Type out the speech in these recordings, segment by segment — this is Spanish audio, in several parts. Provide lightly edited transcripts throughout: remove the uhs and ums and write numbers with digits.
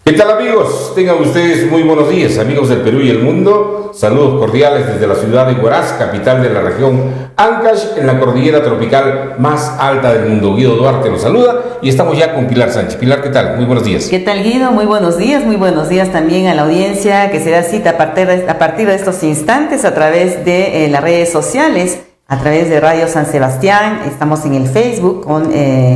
¿Qué tal, amigos? Tengan ustedes muy buenos días, amigos del Perú y el mundo. Saludos cordiales desde la ciudad de Huaraz, capital de la región Ancash, en la cordillera tropical más alta del mundo. Guido Duarte nos saluda y estamos ya con Pilar Sánchez. Pilar, ¿qué tal? Muy buenos días. ¿Qué tal, Guido? Muy buenos días también a la audiencia que se da cita a partir de estos instantes a través de las redes sociales, a través de Radio San Sebastián. Estamos en el Facebook con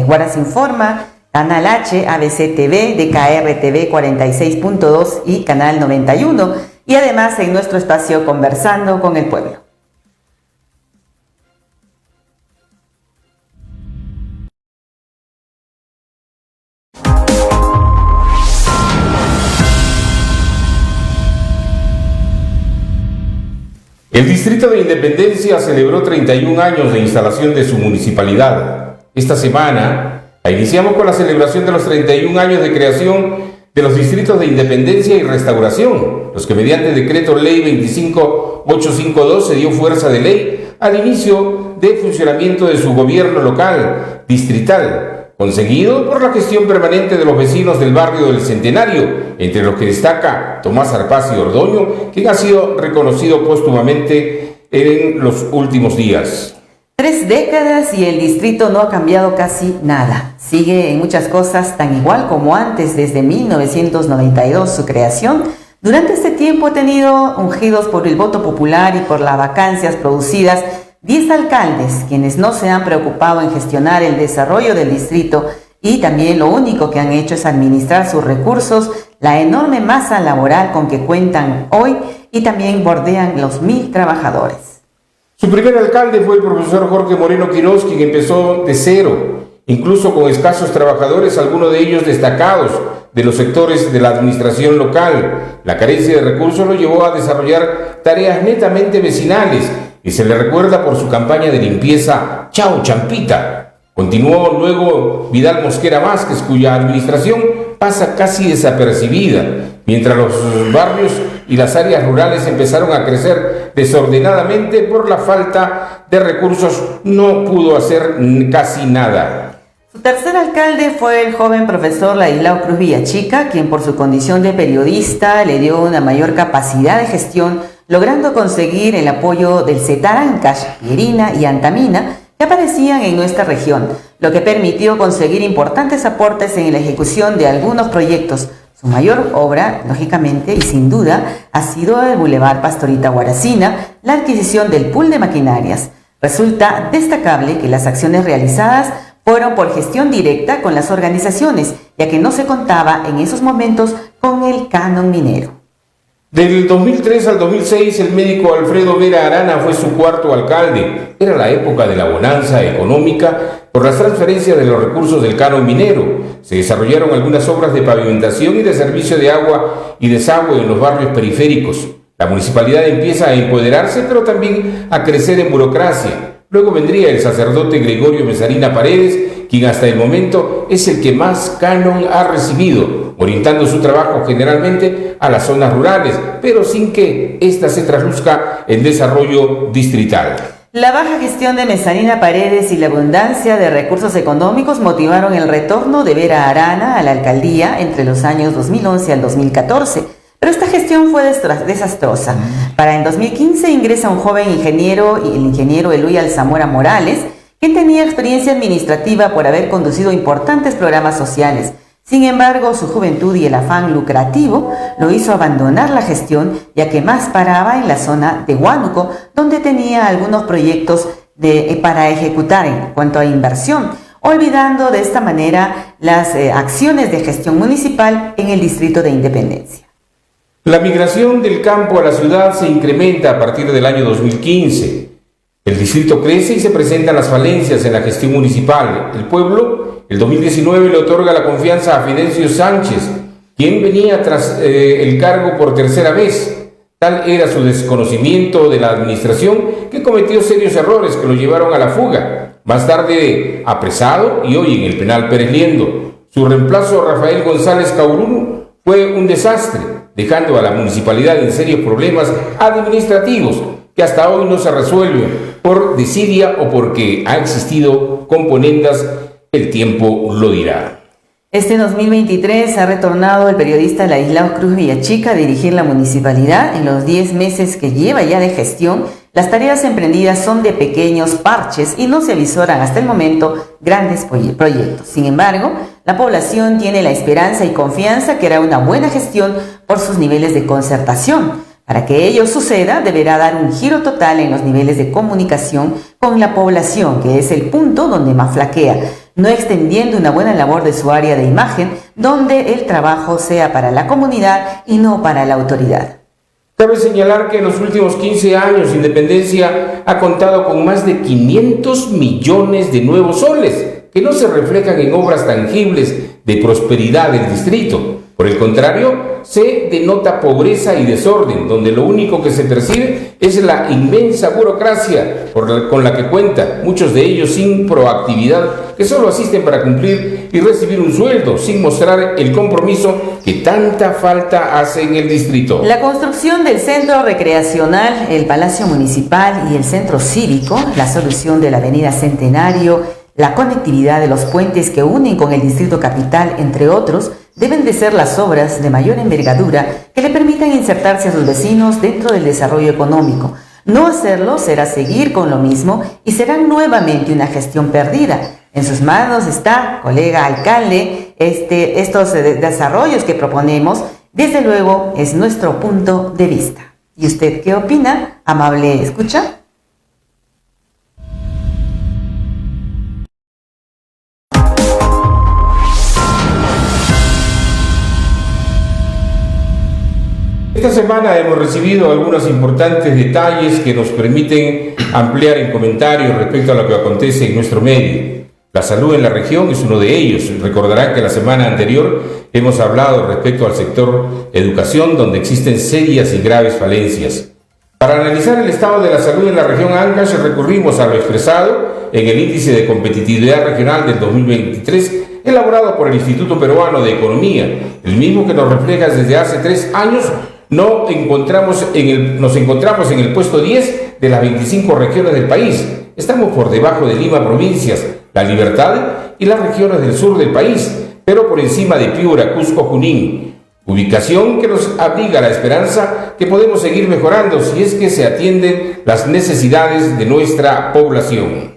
Huaraz Informa, Canal H, ABC TV, DKR TV 46.2 y Canal 91. Y además en nuestro espacio Conversando con el Pueblo. El Distrito de Independencia celebró 31 años de instalación de su municipalidad. Esta semana iniciamos con la celebración de los 31 años de creación de los distritos de Independencia y Restauración, los que mediante decreto ley 25852 se dio fuerza de ley al inicio de funcionamiento de su gobierno local, distrital, conseguido por la gestión permanente de los vecinos del barrio del Centenario, entre los que destaca Tomás Arpaz y Ordoño, quien ha sido reconocido póstumamente en los últimos días. 3 décadas y el distrito no ha cambiado casi nada. Sigue en muchas cosas tan igual como antes, desde 1992, su creación. Durante este tiempo ha tenido, ungidos por el voto popular y por las vacancias producidas, 10 alcaldes, quienes no se han preocupado en gestionar el desarrollo del distrito y también lo único que han hecho es administrar sus recursos, la enorme masa laboral con que cuentan hoy y también bordean los 1.000 trabajadores. Su primer alcalde fue el profesor Jorge Moreno Quirós, quien empezó de cero, incluso con escasos trabajadores, algunos de ellos destacados de los sectores de la administración local. La carencia de recursos lo llevó a desarrollar tareas netamente vecinales y se le recuerda por su campaña de limpieza Chao Champita. Continuó luego Vidal Mosquera Vázquez, cuya administración pasa casi desapercibida, mientras los barrios y las áreas rurales empezaron a crecer desordenadamente por la falta de recursos, no pudo hacer casi nada. Su tercer alcalde fue el joven profesor Ladislao Cruz Villachica, quien por su condición de periodista le dio una mayor capacidad de gestión, logrando conseguir el apoyo del CETAR Ancash, Pierina y Antamina, que aparecían en nuestra región, lo que permitió conseguir importantes aportes en la ejecución de algunos proyectos. Su mayor obra, lógicamente y sin duda, ha sido el Boulevard Pastorita Huaracina, la adquisición del pool de maquinarias. Resulta destacable que las acciones realizadas fueron por gestión directa con las organizaciones, ya que no se contaba en esos momentos con el canon minero. Del 2003 al 2006, el médico Alfredo Vera Arana fue su cuarto alcalde. Era la época de la bonanza económica por las transferencias de los recursos del canon minero. Se desarrollaron algunas obras de pavimentación y de servicio de agua y desagüe en los barrios periféricos. La municipalidad empieza a empoderarse, pero también a crecer en burocracia. Luego vendría el sacerdote Gregorio Mesarina Paredes, quien hasta el momento es el que más canon ha recibido, orientando su trabajo generalmente a las zonas rurales, pero sin que ésta se traduzca en desarrollo distrital. La baja gestión de Mesarina Paredes y la abundancia de recursos económicos motivaron el retorno de Vera Arana a la alcaldía entre los años 2011 al 2014. Pero esta gestión fue desastrosa. Para el 2015 ingresa un joven ingeniero, el ingeniero Eloy Alzamora Morales, quien tenía experiencia administrativa por haber conducido importantes programas sociales. Sin embargo, su juventud y el afán lucrativo lo hizo abandonar la gestión, ya que más paraba en la zona de Huánuco, donde tenía algunos proyectos para ejecutar en cuanto a inversión, olvidando de esta manera las acciones de gestión municipal en el Distrito de Independencia. La migración del campo a la ciudad se incrementa a partir del año 2015. El distrito crece y se presentan las falencias en la gestión municipal. El pueblo, el 2019, le otorga la confianza a Fidencio Sánchez, quien venía tras el cargo por tercera vez. Tal era su desconocimiento de la administración que cometió serios errores que lo llevaron a la fuga. Más tarde apresado y hoy en el penal Pérez Liendo. Su reemplazo, Rafael González Caururu, fue un desastre, dejando a la municipalidad en serios problemas administrativos que hasta hoy no se resuelven por desidia o porque ha existido componendas, el tiempo lo dirá. Este 2023 ha retornado el periodista Ladislao Cruz Villachica a dirigir la municipalidad. En los 10 meses que lleva ya de gestión, las tareas emprendidas son de pequeños parches y no se avisoran hasta el momento grandes proyectos. Sin embargo, la población tiene la esperanza y confianza que hará una buena gestión por sus niveles de concertación. Para que ello suceda, deberá dar un giro total en los niveles de comunicación con la población, que es el punto donde más flaquea, no extendiendo una buena labor de su área de imagen, donde el trabajo sea para la comunidad y no para la autoridad. Cabe señalar que en los últimos 15 años Independencia ha contado con más de 500 millones de nuevos soles, que no se reflejan en obras tangibles de prosperidad del distrito. Por el contrario, se denota pobreza y desorden, donde lo único que se percibe es la inmensa burocracia con la que cuenta, muchos de ellos sin proactividad, que solo asisten para cumplir y recibir un sueldo, sin mostrar el compromiso que tanta falta hace en el distrito. La construcción del centro recreacional, el Palacio Municipal y el centro cívico, la solución de la Avenida Centenario, la conectividad de los puentes que unen con el distrito capital, entre otros, deben de ser las obras de mayor envergadura que le permitan insertarse a sus vecinos dentro del desarrollo económico. No hacerlo será seguir con lo mismo y será nuevamente una gestión perdida. En sus manos está, colega alcalde, estos desarrollos que proponemos, desde luego es nuestro punto de vista. ¿Y usted qué opina, amable escucha? Esta semana hemos recibido algunos importantes detalles que nos permiten ampliar en comentarios respecto a lo que acontece en nuestro medio. La salud en la región es uno de ellos. Recordarán que la semana anterior hemos hablado respecto al sector educación, donde existen serias y graves falencias. Para analizar el estado de la salud en la región Ancash, recurrimos a lo expresado en el Índice de Competitividad Regional del 2023, elaborado por el Instituto Peruano de Economía, el mismo que nos refleja desde hace 3 años. Nos encontramos en el puesto 10 de las 25 regiones del país. Estamos por debajo de Lima, provincias, La Libertad y las regiones del sur del país, pero por encima de Piura, Cusco, Junín. Ubicación que nos abriga la esperanza que podemos seguir mejorando si es que se atienden las necesidades de nuestra población.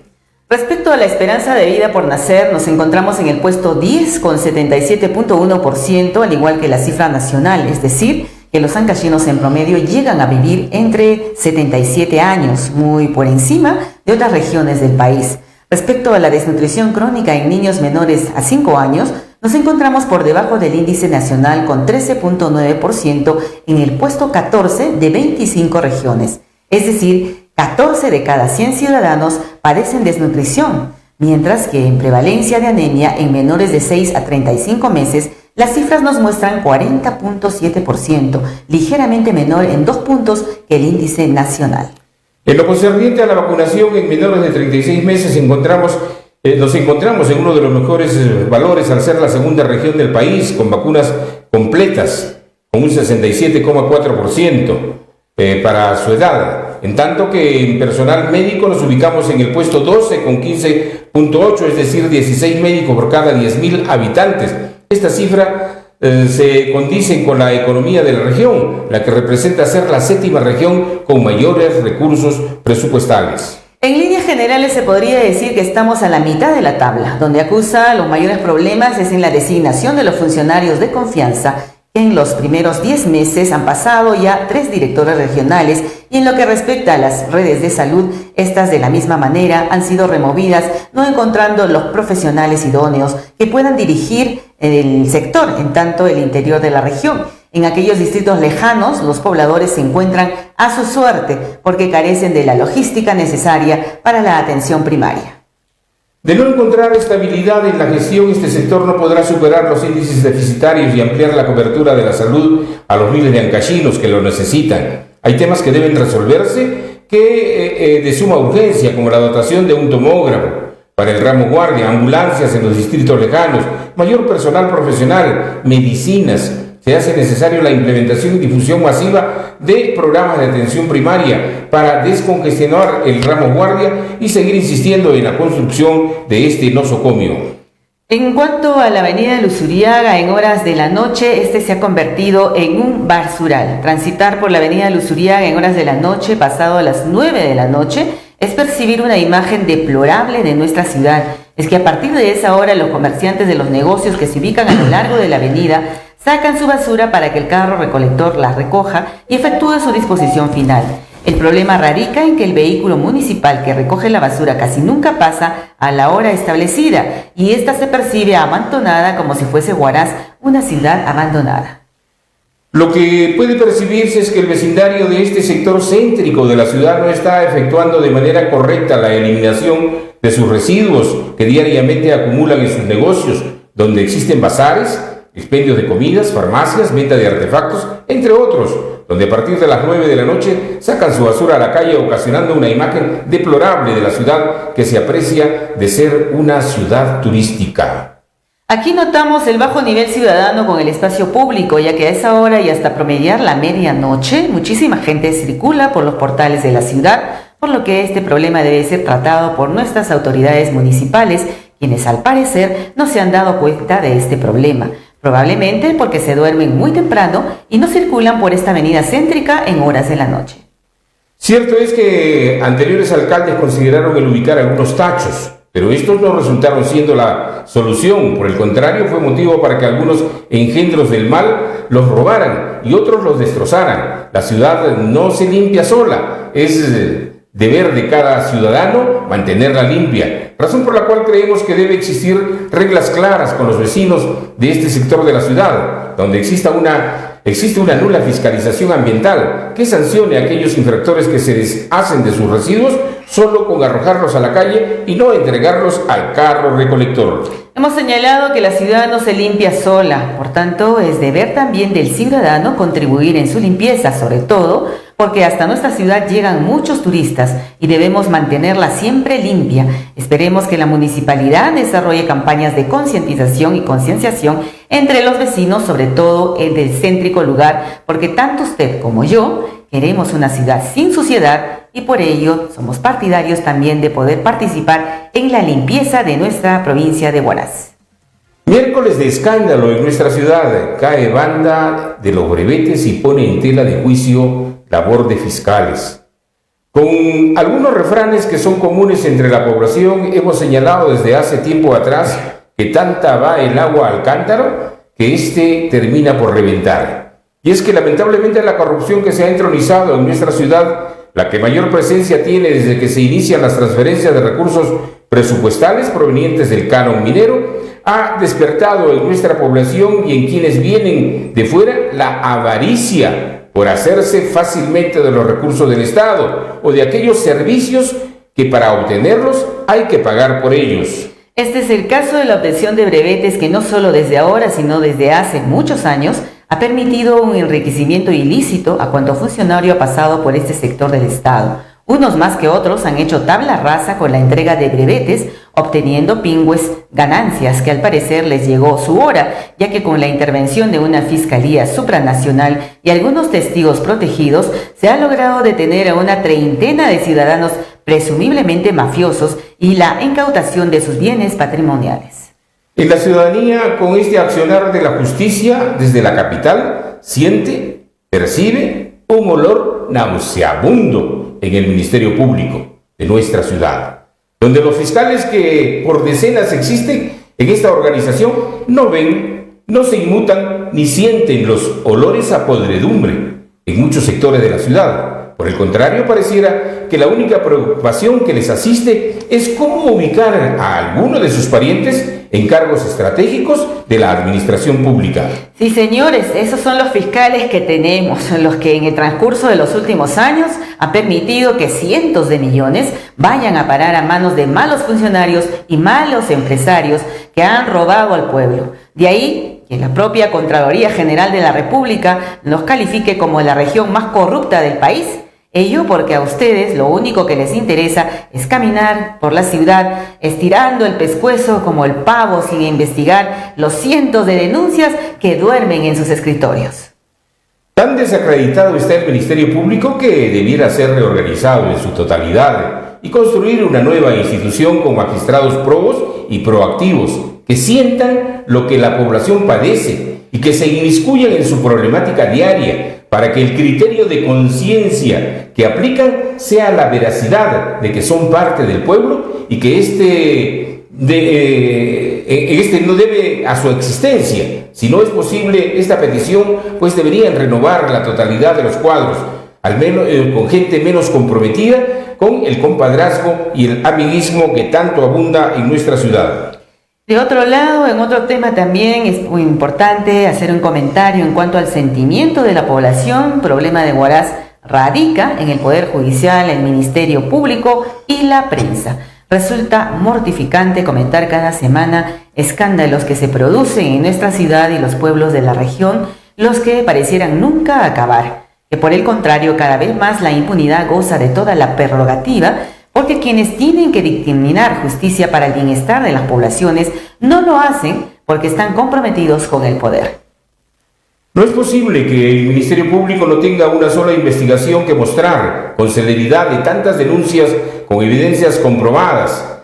Respecto a la esperanza de vida por nacer, nos encontramos en el puesto 10 con 77.1%, al igual que la cifra nacional, es decir, que los ancachinos en promedio llegan a vivir entre 77 años, muy por encima de otras regiones del país. Respecto a la desnutrición crónica en niños menores a 5 años, nos encontramos por debajo del índice nacional con 13.9% en el puesto 14 de 25 regiones. Es decir, 14 de cada 100 ciudadanos padecen desnutrición, mientras que en prevalencia de anemia en menores de 6 a 35 meses, las cifras nos muestran 40.7%, ligeramente menor en 2 puntos que el índice nacional. En lo concerniente a la vacunación en menores de 36 meses, nos encontramos en uno de los mejores valores al ser la segunda región del país con vacunas completas, con un 67,4% para su edad. En tanto que en personal médico nos ubicamos en el puesto 12 con 15.8, es decir, 16 médicos por cada 10.000 habitantes. Esta cifra se condicen con la economía de la región, la que representa ser la 7ª región con mayores recursos presupuestales. En líneas generales se podría decir que estamos a la mitad de la tabla. Donde acusa los mayores problemas es en la designación de los funcionarios de confianza. En los primeros 10 meses han pasado ya 3 directores regionales y en lo que respecta a las redes de salud, estas de la misma manera han sido removidas, no encontrando los profesionales idóneos que puedan dirigir el sector, en tanto el interior de la región. En aquellos distritos lejanos, los pobladores se encuentran a su suerte porque carecen de la logística necesaria para la atención primaria. De no encontrar estabilidad en la gestión, este sector no podrá superar los índices deficitarios y ampliar la cobertura de la salud a los miles de ancachinos que lo necesitan. Hay temas que deben resolverse de suma urgencia, como la dotación de un tomógrafo para el ramo guardia, ambulancias en los distritos lejanos, mayor personal profesional, medicinas. Se hace necesario la implementación y difusión masiva de programas de atención primaria para descongestionar el ramo guardia y seguir insistiendo en la construcción de este nosocomio. En cuanto a la avenida Luzuriaga, en horas de la noche, este se ha convertido en un basural. Transitar por la avenida Luzuriaga en horas de la noche, pasado a las 9 de la noche, es percibir una imagen deplorable de nuestra ciudad. Es que a partir de esa hora, los comerciantes de los negocios que se ubican a lo largo de la avenida sacan su basura para que el carro recolector la recoja y efectúe su disposición final. El problema radica en que el vehículo municipal que recoge la basura casi nunca pasa a la hora establecida y esta se percibe amontonada como si fuese Huaraz, una ciudad abandonada. Lo que puede percibirse es que el vecindario de este sector céntrico de la ciudad no está efectuando de manera correcta la eliminación de sus residuos que diariamente acumulan en sus negocios, donde existen bazares, expendios de comidas, farmacias, venta de artefactos, entre otros, donde a partir de las 9 de la noche sacan su basura a la calle, ocasionando una imagen deplorable de la ciudad que se aprecia de ser una ciudad turística. Aquí notamos el bajo nivel ciudadano con el espacio público, ya que a esa hora y hasta promediar la medianoche, muchísima gente circula por los portales de la ciudad, por lo que este problema debe ser tratado por nuestras autoridades municipales, quienes al parecer no se han dado cuenta de este problema. Probablemente porque se duermen muy temprano y no circulan por esta avenida céntrica en horas de la noche. Cierto es que anteriores alcaldes consideraron el ubicar algunos tachos, pero estos no resultaron siendo la solución. Por el contrario, fue motivo para que algunos engendros del mal los robaran y otros los destrozaran. La ciudad no se limpia sola, es deber de cada ciudadano mantenerla limpia, razón por la cual creemos que debe existir reglas claras con los vecinos de este sector de la ciudad, donde existe una nula fiscalización ambiental que sancione a aquellos infractores que se deshacen de sus residuos solo con arrojarlos a la calle y no entregarlos al carro recolector. Hemos señalado que la ciudad no se limpia sola, por tanto es deber también del ciudadano contribuir en su limpieza, sobre todo porque hasta nuestra ciudad llegan muchos turistas y debemos mantenerla siempre limpia. Esperemos que la municipalidad desarrolle campañas de concientización y concienciación entre los vecinos, sobre todo el del céntrico lugar, porque tanto usted como yo queremos una ciudad sin suciedad y por ello somos partidarios también de poder participar en la limpieza de nuestra provincia de Huaraz. Miércoles de escándalo en nuestra ciudad. Cae banda de los brevetes y pone en tela de juicio labor de fiscales. Con algunos refranes que son comunes entre la población, hemos señalado desde hace tiempo atrás que tanta va el agua al cántaro que éste termina por reventar. Y es que lamentablemente la corrupción que se ha entronizado en nuestra ciudad, la que mayor presencia tiene desde que se inician las transferencias de recursos presupuestales provenientes del canon minero, ha despertado en nuestra población y en quienes vienen de fuera la avaricia por hacerse fácilmente de los recursos del Estado o de aquellos servicios que para obtenerlos hay que pagar por ellos. Este es el caso de la obtención de brevetes que no solo desde ahora, sino desde hace muchos años, ha permitido un enriquecimiento ilícito a cuanto funcionario ha pasado por este sector del Estado. Unos más que otros han hecho tabla rasa con la entrega de brevetes, obteniendo pingües ganancias que al parecer les llegó su hora, ya que con la intervención de una fiscalía supranacional y algunos testigos protegidos, se ha logrado detener a una treintena de ciudadanos presumiblemente mafiosos y la incautación de sus bienes patrimoniales. En la ciudadanía, con este accionar de la justicia desde la capital, siente, percibe un olor nauseabundo en el Ministerio Público de nuestra ciudad, donde los fiscales que por decenas existen en esta organización no ven, no se inmutan ni sienten los olores a podredumbre en muchos sectores de la ciudad. Por el contrario, pareciera que la única preocupación que les asiste es cómo ubicar a alguno de sus parientes en cargos estratégicos de la administración pública. Sí, señores, esos son los fiscales que tenemos, los que en el transcurso de los últimos años han permitido que cientos de millones vayan a parar a manos de malos funcionarios y malos empresarios que han robado al pueblo. De ahí que la propia Contraloría General de la República nos califique como la región más corrupta del país. Ello porque a ustedes lo único que les interesa es caminar por la ciudad estirando el pescuezo como el pavo sin investigar los cientos de denuncias que duermen en sus escritorios. Tan desacreditado está el Ministerio Público que debiera ser reorganizado en su totalidad y construir una nueva institución con magistrados probos y proactivos que sientan lo que la población padece y que se inmiscuyan en su problemática diaria para que el criterio de conciencia que aplican sea la veracidad de que son parte del pueblo y que este no debe a su existencia. Si no es posible esta petición, pues deberían renovar la totalidad de los cuadros, al menos con gente menos comprometida con el compadrazgo y el amiguismo que tanto abunda en nuestra ciudad. De otro lado, en otro tema también es muy importante hacer un comentario en cuanto al sentimiento de la población. Problema de Huaraz radica en el Poder Judicial, el Ministerio Público y la prensa. Resulta mortificante comentar cada semana escándalos que se producen en nuestra ciudad y los pueblos de la región, los que parecieran nunca acabar. Que por el contrario, cada vez más la impunidad goza de toda la prerrogativa, porque quienes tienen que dictaminar justicia para el bienestar de las poblaciones no lo hacen porque están comprometidos con el poder. No es posible que el Ministerio Público no tenga una sola investigación que mostrar con celeridad de tantas denuncias con evidencias comprobadas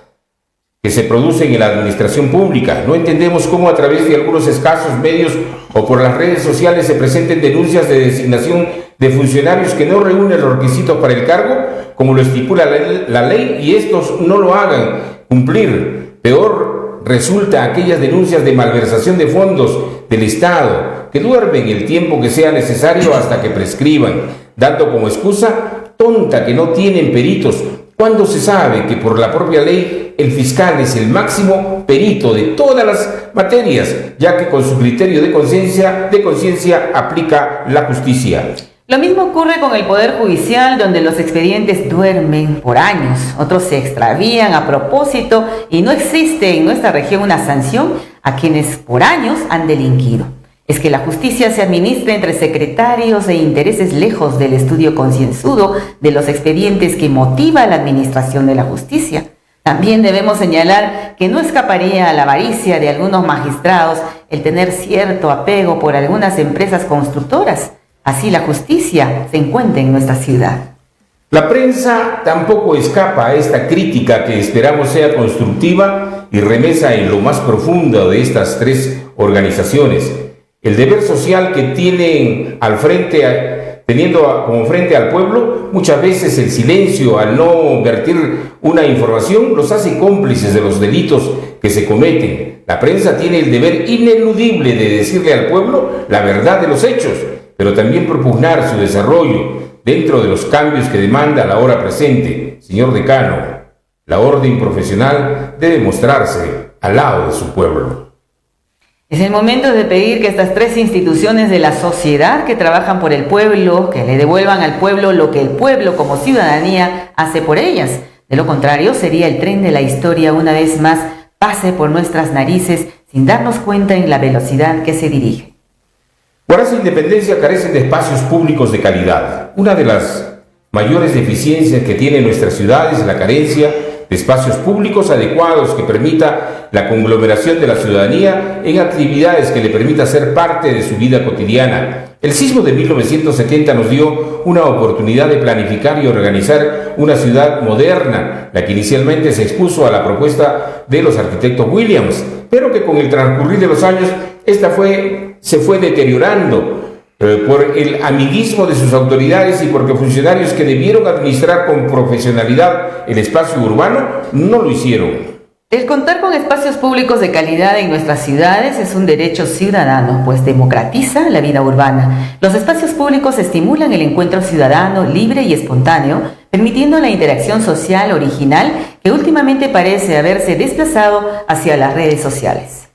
que se producen en la administración pública. No entendemos cómo a través de algunos escasos medios o por las redes sociales se presenten denuncias de designación de funcionarios que no reúnen los requisitos para el cargo, como lo estipula la ley, y estos no lo hagan cumplir. Peor resulta aquellas denuncias de malversación de fondos del Estado, que duermen el tiempo que sea necesario hasta que prescriban, dando como excusa tonta que no tienen peritos, cuando se sabe que por la propia ley el fiscal es el máximo perito de todas las materias, ya que con su criterio de conciencia aplica la justicia. Lo mismo ocurre con el Poder Judicial, donde los expedientes duermen por años, otros se extravían a propósito y no existe en nuestra región una sanción a quienes por años han delinquido. Es que la justicia se administra entre secretarios e intereses lejos del estudio concienzudo de los expedientes que motiva la administración de la justicia. También debemos señalar que no escaparía a la avaricia de algunos magistrados el tener cierto apego por algunas empresas constructoras. Así la justicia se encuentra en nuestra ciudad. La prensa tampoco escapa a esta crítica que esperamos sea constructiva y remesa en lo más profundo de estas tres organizaciones. El deber social que tienen teniendo como frente al pueblo, muchas veces el silencio al no vertir una información los hace cómplices de los delitos que se cometen. La prensa tiene el deber ineludible de decirle al pueblo la verdad de los hechos, pero también propugnar su desarrollo dentro de los cambios que demanda la hora presente. Señor decano, la orden profesional debe mostrarse al lado de su pueblo. Es el momento de pedir que estas tres instituciones de la sociedad que trabajan por el pueblo, que le devuelvan al pueblo lo que el pueblo como ciudadanía hace por ellas. De lo contrario, sería el tren de la historia una vez más pase por nuestras narices sin darnos cuenta en la velocidad que se dirige. Huaraz e Independencia carecen de espacios públicos de calidad. Una de las mayores deficiencias que tiene nuestra ciudad es la carencia de espacios públicos adecuados que permita la conglomeración de la ciudadanía en actividades que le permita ser parte de su vida cotidiana. El sismo de 1970 nos dio una oportunidad de planificar y organizar una ciudad moderna, la que inicialmente se expuso a la propuesta de los arquitectos Williams, pero que con el transcurrir de los años se fue deteriorando por el amiguismo de sus autoridades y porque funcionarios que debieron administrar con profesionalidad el espacio urbano no lo hicieron. El contar con espacios públicos de calidad en nuestras ciudades es un derecho ciudadano, pues democratiza la vida urbana. Los espacios públicos estimulan el encuentro ciudadano libre y espontáneo, permitiendo la interacción social original que últimamente parece haberse desplazado hacia las redes sociales.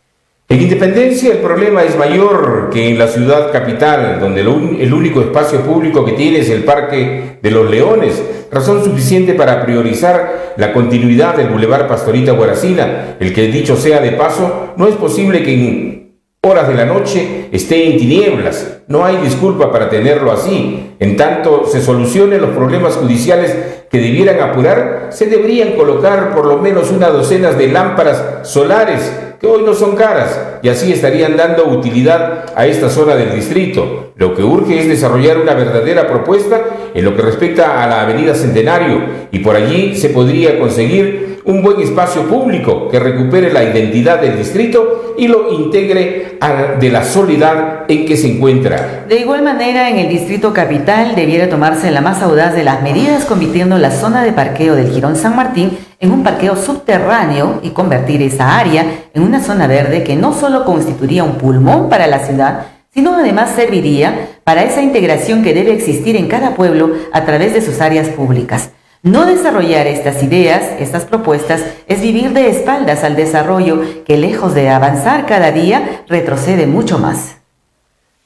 En Independencia el problema es mayor que en la ciudad capital, donde el único espacio público que tiene es el Parque de los Leones, razón suficiente para priorizar la continuidad del Boulevard Pastorita Guaracina, el que, dicho sea de paso, no es posible que en horas de la noche esté en tinieblas. No hay disculpa para tenerlo así. En tanto se solucionen los problemas judiciales que debieran apurar, se deberían colocar por lo menos una docena de lámparas solares que hoy no son caras, y así estarían dando utilidad a esta zona del distrito. Lo que urge es desarrollar una verdadera propuesta en lo que respecta a la Avenida Centenario, y por allí se podría conseguir un buen espacio público que recupere la identidad del distrito y lo integre de la soledad en que se encuentra. De igual manera, en el distrito capital debiera tomarse la más audaz de las medidas, convirtiendo la zona de parqueo del Jirón San Martín en un parqueo subterráneo y convertir esa área en una zona verde que no solo constituiría un pulmón para la ciudad, sino además serviría para esa integración que debe existir en cada pueblo a través de sus áreas públicas. No desarrollar estas ideas, estas propuestas, es vivir de espaldas al desarrollo que, lejos de avanzar cada día, retrocede mucho más.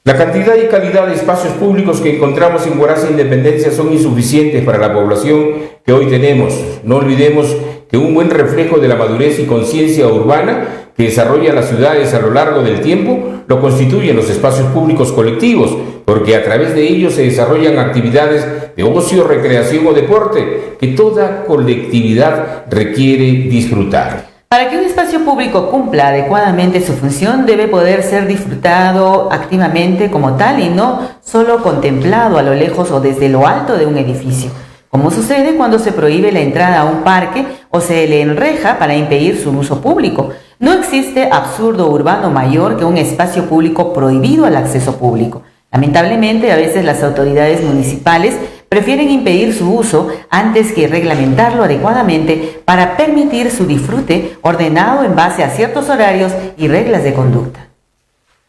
La cantidad y calidad de espacios públicos que encontramos en Huaraz e Independencia son insuficientes para la población que hoy tenemos. No olvidemos que un buen reflejo de la madurez y conciencia urbana que desarrollan las ciudades a lo largo del tiempo lo constituyen los espacios públicos colectivos, porque a través de ellos se desarrollan actividades de ocio, recreación o deporte que toda colectividad requiere disfrutar. Para que un espacio público cumpla adecuadamente su función, debe poder ser disfrutado activamente como tal y no solo contemplado a lo lejos o desde lo alto de un edificio, como sucede cuando se prohíbe la entrada a un parque o se le enreja para impedir su uso público. No existe absurdo urbano mayor que un espacio público prohibido al acceso público. Lamentablemente, a veces las autoridades municipales prefieren impedir su uso antes que reglamentarlo adecuadamente para permitir su disfrute ordenado en base a ciertos horarios y reglas de conducta.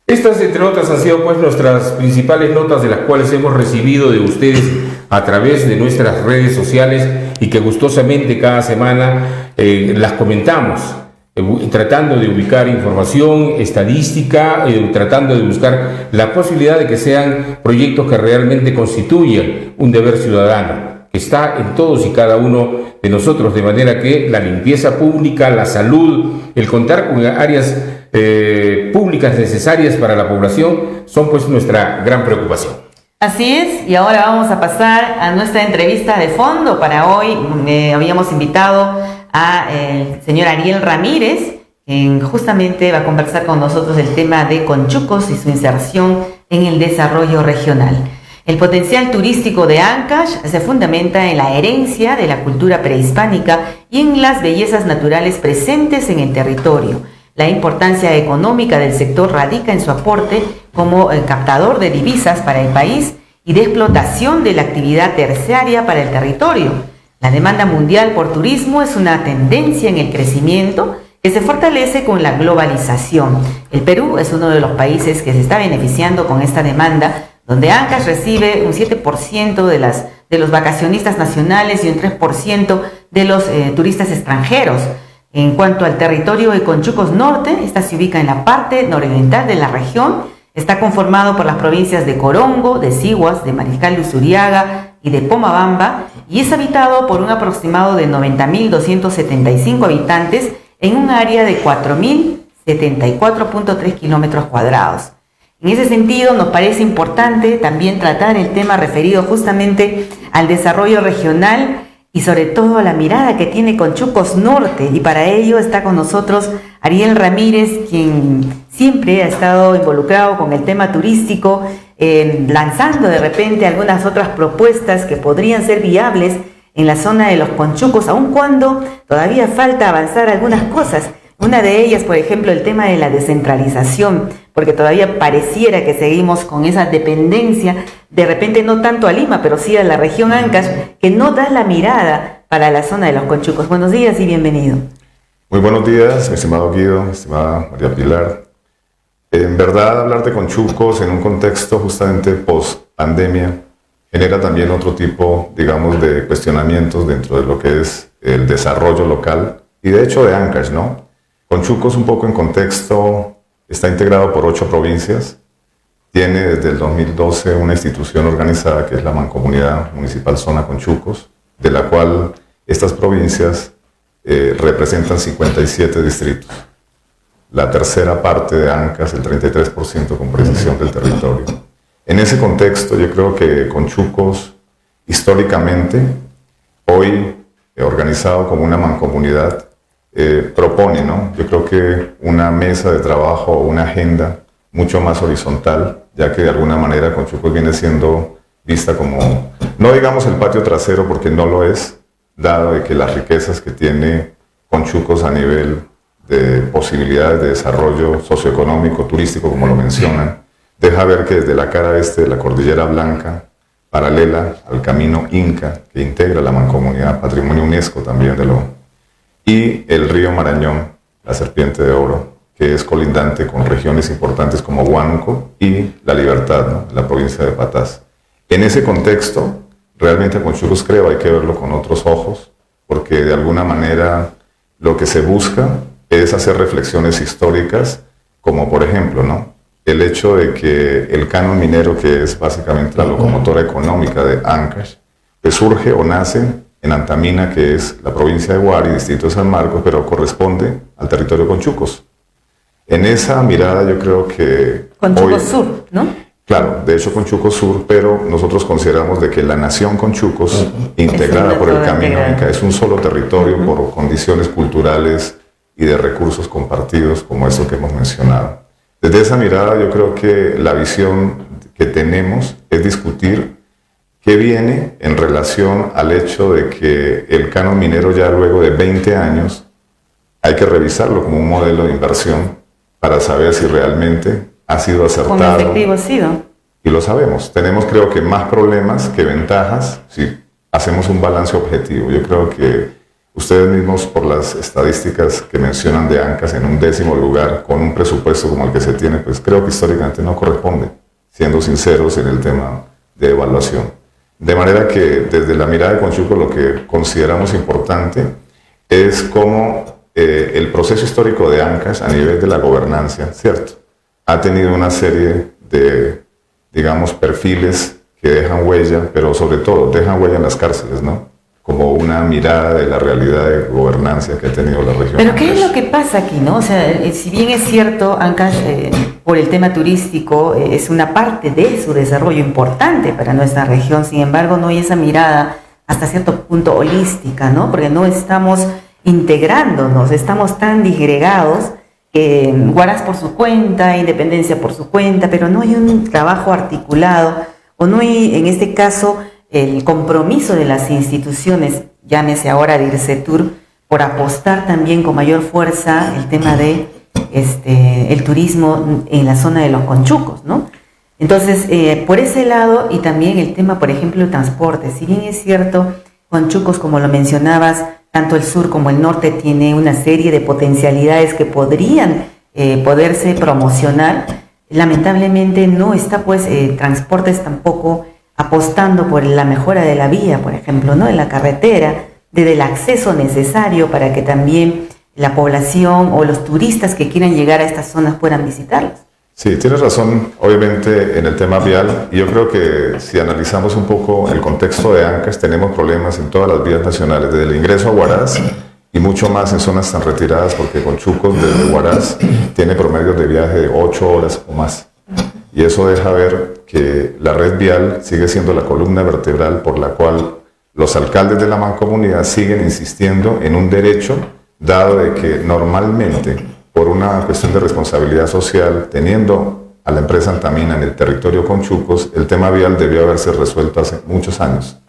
Estas, entre otras, han sido pues nuestras principales notas de las cuales hemos recibido de ustedes a través de nuestras redes sociales y que gustosamente cada semana las comentamos, tratando de ubicar información estadística, tratando de buscar la posibilidad de que sean proyectos que realmente constituyan un deber ciudadano, que está en todos y cada uno de nosotros, de manera que la limpieza pública, la salud, el contar con áreas públicas necesarias para la población son pues nuestra gran preocupación. Así es, y ahora vamos a pasar a nuestra entrevista de fondo. Para hoy habíamos invitado al señor Ariel Ramírez, quien justamente va a conversar con nosotros el tema de Conchucos y su inserción en el desarrollo regional. El potencial turístico de Ancash se fundamenta en la herencia de la cultura prehispánica y en las bellezas naturales presentes en el territorio. La importancia económica del sector radica en su aporte como captador de divisas para el país y de explotación de la actividad terciaria para el territorio. La demanda mundial por turismo es una tendencia en el crecimiento que se fortalece con la globalización. El Perú es uno de los países que se está beneficiando con esta demanda, donde Ancash recibe un 7% de los vacacionistas nacionales y un 3% de los turistas extranjeros. En cuanto al territorio de Conchucos Norte, esta se ubica en la parte nororiental de la región. Está conformado por las provincias de Corongo, de Sihuas, de Mariscal de Usuriaga y de Pomabamba, y es habitado por un aproximado de 90.275 habitantes en un área de 4.074.3 kilómetros cuadrados. En ese sentido, nos parece importante también tratar el tema referido justamente al desarrollo regional y sobre todo la mirada que tiene Conchucos Norte, y para ello está con nosotros Ariel Ramírez, quien siempre ha estado involucrado con el tema turístico, lanzando de repente algunas otras propuestas que podrían ser viables en la zona de los Conchucos, aun cuando todavía falta avanzar algunas cosas. Una de ellas, por ejemplo, el tema de la descentralización, porque todavía pareciera que seguimos con esa dependencia, de repente no tanto a Lima, pero sí a la región Ancash, que no da la mirada para la zona de los Conchucos. Buenos días y bienvenido. Muy buenos días, mi estimado Guido, mi estimada María Pilar. En verdad, hablar de Conchucos en un contexto justamente post-pandemia genera también otro tipo, digamos, de cuestionamientos dentro de lo que es el desarrollo local y de hecho de Ancash, ¿no? Conchucos, un poco en contexto, está integrado por 8 provincias. Tiene desde el 2012 una institución organizada que es la Mancomunidad Municipal Zona Conchucos, de la cual estas provincias representan 57 distritos. La tercera parte de Ancash, el 33% con precisión del territorio. En ese contexto, yo creo que Conchucos, históricamente, hoy organizado como una mancomunidad, propone, ¿no? Yo creo que una mesa de trabajo o una agenda mucho más horizontal, ya que de alguna manera Conchucos viene siendo vista como, no digamos el patio trasero porque no lo es, dado de que las riquezas que tiene Conchucos a nivel de posibilidades de desarrollo socioeconómico, turístico, como lo mencionan, deja ver que desde la cara este de la Cordillera Blanca, paralela al camino Inca, que integra la Mancomunidad Patrimonio UNESCO también y el río Marañón, la Serpiente de Oro, que es colindante con regiones importantes como Huánuco y La Libertad, ¿no?, la provincia de Patás. En ese contexto, realmente a Conchucos creo hay que verlo con otros ojos, porque de alguna manera lo que se busca es hacer reflexiones históricas, como por ejemplo, ¿no?, el hecho de que el canon minero, que es básicamente la locomotora económica de Ancash, que surge o nace en Antamina, que es la provincia de Huari, distrito de San Marcos, pero corresponde al territorio Conchucos. En esa mirada yo creo que... Conchucos Sur, ¿no? Claro, de hecho Conchucos Sur, pero nosotros consideramos de que la nación Conchucos, integrada por el camino Inca, es un solo territorio por condiciones culturales y de recursos compartidos, como eso que hemos mencionado. Desde esa mirada yo creo que la visión que tenemos es discutir qué viene en relación al hecho de que el canon minero ya luego de 20 años hay que revisarlo como un modelo de inversión para saber si realmente ha sido acertado. ¿Cómo efectivo ha sido? Y lo sabemos. Tenemos creo que más problemas que ventajas si hacemos un balance objetivo. Yo creo que ustedes mismos, por las estadísticas que mencionan de ANCAS en un 10º lugar, con un presupuesto como el que se tiene, pues creo que históricamente no corresponde, siendo sinceros en el tema de evaluación. De manera que desde la mirada de Conchucos lo que consideramos importante es cómo el proceso histórico de ANCAS a nivel de la gobernanza, ¿cierto?, ha tenido una serie de, digamos, perfiles que dejan huella, pero sobre todo dejan huella en las cárceles, ¿no?, como una mirada de la realidad de gobernanza que ha tenido la región. Pero ¿qué es lo que pasa aquí, no? O sea, si bien es cierto, Ancash, por el tema turístico, es una parte de su desarrollo importante para nuestra región, sin embargo, no hay esa mirada hasta cierto punto holística, ¿no? Porque no estamos integrándonos, estamos tan disgregados, Huaraz por su cuenta, Independencia por su cuenta, pero no hay un trabajo articulado, o no hay, en este caso, el compromiso de las instituciones, llámese ahora DIRCETUR, por apostar también con mayor fuerza el tema de el turismo en la zona de los Conchucos, ¿no? Entonces, por ese lado, y también el tema, por ejemplo, el transporte. Si bien es cierto, Conchucos, como lo mencionabas, tanto el sur como el norte tiene una serie de potencialidades que podrían poderse promocionar, lamentablemente no está, pues, transportes tampoco apostando por la mejora de la vía, por ejemplo, ¿no?, de la carretera, del acceso necesario para que también la población o los turistas que quieran llegar a estas zonas puedan visitarlas. Sí, tienes razón, obviamente, en el tema vial, y yo creo que si analizamos un poco el contexto de Ancash, tenemos problemas en todas las vías nacionales, desde el ingreso a Huaraz y mucho más en zonas tan retiradas, porque Conchucos desde Huaraz tiene promedios de viaje de 8 horas o más. Y eso deja ver que la red vial sigue siendo la columna vertebral por la cual los alcaldes de la mancomunidad siguen insistiendo en un derecho, dado de que normalmente, por una cuestión de responsabilidad social, teniendo a la empresa Antamina en el territorio Conchucos, el tema vial debió haberse resuelto hace muchos años.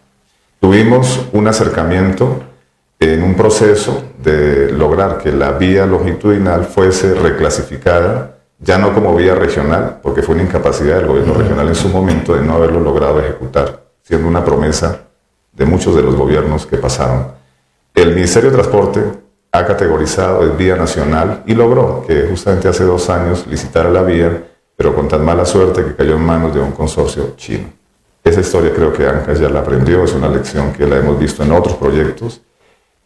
Tuvimos un acercamiento en un proceso de lograr que la vía longitudinal fuese reclasificada, ya no como vía regional, porque fue una incapacidad del gobierno regional en su momento de no haberlo logrado ejecutar, siendo una promesa de muchos de los gobiernos que pasaron. El Ministerio de Transporte ha categorizado el vía nacional y logró que justamente hace 2 años licitara la vía, pero con tan mala suerte que cayó en manos de un consorcio chino. Esa historia creo que Ancash ya la aprendió, es una lección que la hemos visto en otros proyectos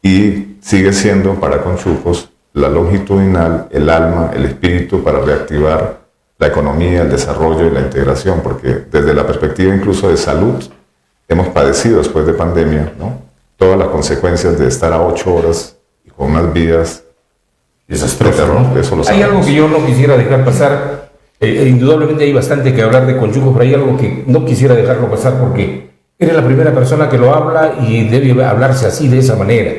y sigue siendo para Conchucos la longitudinal, el alma, el espíritu para reactivar la economía, el desarrollo y la integración, porque desde la perspectiva incluso de salud hemos padecido después de pandemia, ¿no?, todas las consecuencias de estar a 8 horas y con unas vías desastrosas, ¿no? Eso lo hay algo que yo no quisiera dejar pasar, indudablemente hay bastante que hablar de Conchucos, pero hay algo que no quisiera dejarlo pasar porque eres la primera persona que lo habla y debe hablarse así, de esa manera.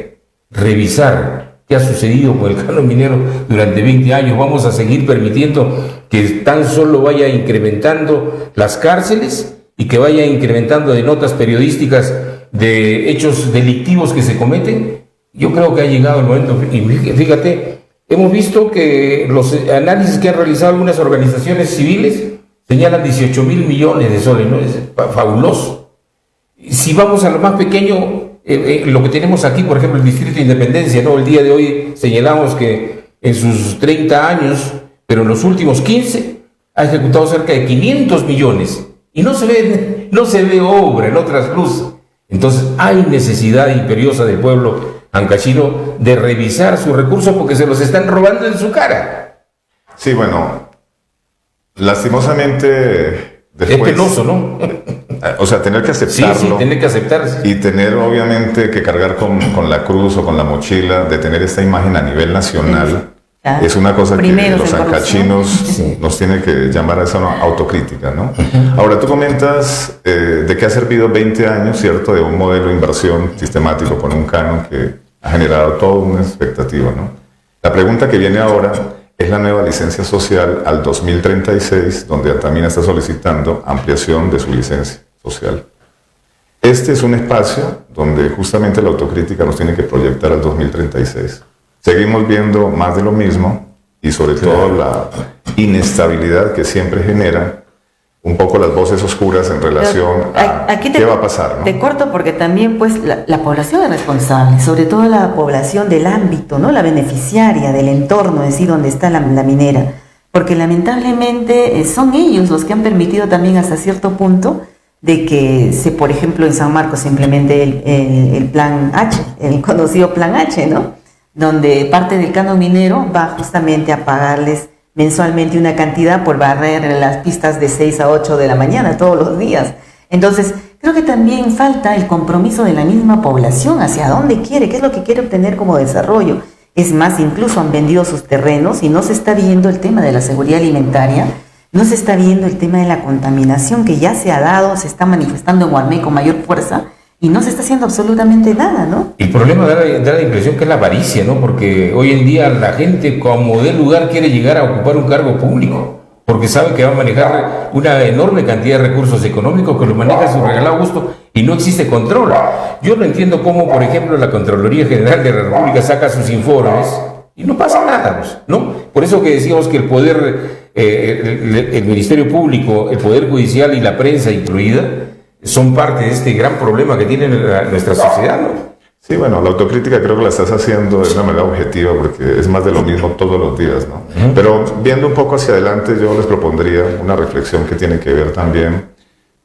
Revisar qué ha sucedido con el canon minero durante 20 años. Vamos a seguir permitiendo que tan solo vaya incrementando las cárceles y que vaya incrementando de notas periodísticas de hechos delictivos que se cometen. yo creo que ha llegado el momento, y fíjate, hemos visto que los análisis que han realizado algunas organizaciones civiles señalan 18.000 millones de soles, ¿no? Es fabuloso. Si vamos a lo más pequeño, lo que tenemos aquí, por ejemplo, el Distrito de Independencia, ¿no? El día de hoy señalamos que en sus 30 años, pero en los últimos 15, ha ejecutado cerca de 500 millones y no se ve obra, no trasluce. Entonces hay necesidad imperiosa del pueblo ancachino de revisar sus recursos porque se los están robando en su cara. Sí, bueno, lastimosamente después, es penoso, ¿no? O sea, tener que aceptarlo. Sí, tener que aceptarse. Y tener obviamente que cargar con la cruz o con la mochila de tener esta imagen a nivel nacional. Es una cosa que los ancachinos nos tiene que llamar a esa autocrítica, ¿no? Ahora, tú comentas de que ha servido 20 años, ¿cierto?, de un modelo de inversión sistemático con un canon que ha generado toda una expectativa, ¿no? La pregunta que viene ahora es la nueva licencia social al 2036, donde Antamina está solicitando ampliación de su licencia social. Este es un espacio donde justamente la autocrítica nos tiene que proyectar al 2036. Seguimos viendo más de lo mismo y sobre todo la inestabilidad que siempre genera un poco las voces oscuras en relación a qué va a pasar, ¿no? Te corto porque también pues la población es responsable, sobre todo la población del ámbito, ¿no? La beneficiaria del entorno, es decir, donde está la minera, porque lamentablemente son ellos los que han permitido también hasta cierto punto de que por ejemplo en San Marcos se implemente el plan H, el conocido plan H, ¿no? Donde parte del canon minero va justamente a pagarles mensualmente una cantidad por barrer las pistas de 6 a 8 de la mañana todos los días. Entonces, creo que también falta el compromiso de la misma población hacia dónde quiere, qué es lo que quiere obtener como desarrollo. Es más, incluso han vendido sus terrenos y no se está viendo el tema de la seguridad alimentaria, no se está viendo el tema de la contaminación que ya se ha dado, se está manifestando en Guarmey con mayor fuerza, y no se está haciendo absolutamente nada, ¿no? El problema da la impresión que es la avaricia, ¿no? Porque hoy en día la gente, como de lugar, quiere llegar a ocupar un cargo público, porque sabe que va a manejar una enorme cantidad de recursos económicos que los maneja a su regalado gusto y no existe control. Yo no entiendo cómo, por ejemplo, la Contraloría General de la República saca sus informes y no pasa nada, ¿no? Por eso que decíamos que el poder, el Ministerio Público, el Poder Judicial y la prensa incluida, son parte de este gran problema que tiene nuestra sociedad, ¿no? Sí, bueno, la autocrítica creo que la estás haciendo de una manera objetiva porque es más de lo mismo todos los días, ¿no? Pero viendo un poco hacia adelante, yo les propondría una reflexión que tiene que ver también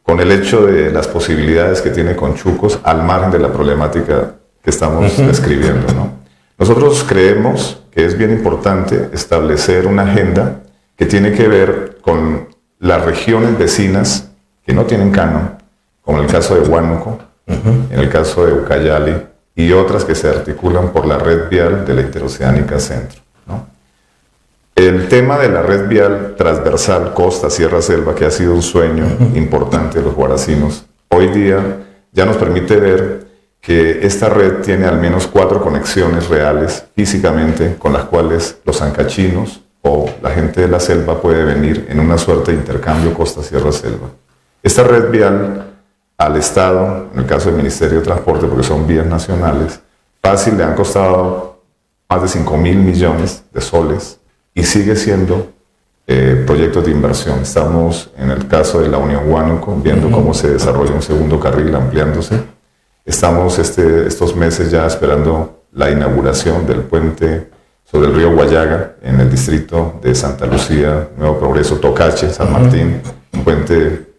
con el hecho de las posibilidades que tiene Conchucos al margen de la problemática que estamos describiendo, ¿no? Nosotros creemos que es bien importante establecer una agenda que tiene que ver con las regiones vecinas que no tienen canon, como en el caso de Huánuco, en el caso de Ucayali y otras que se articulan por la red vial de la Interoceánica Centro, ¿no? El tema de la red vial transversal costa, sierra, selva, que ha sido un sueño importante de los guaracinos, hoy día ya nos permite ver que esta red tiene al menos 4 conexiones reales físicamente con las cuales los ancachinos o la gente de la selva puede venir en una suerte de intercambio costa, sierra, selva. Esta red vial al Estado, en el caso del Ministerio de Transporte, porque son vías nacionales, fácil le han costado más de 5.000 millones de soles y sigue siendo proyectos de inversión. Estamos en el caso de la Unión Huánuco viendo cómo se desarrolla un segundo carril ampliándose. Estamos estos meses ya esperando la inauguración del puente sobre el río Guayaga en el distrito de Santa Lucía, Nuevo Progreso, Tocache, San Martín, un puente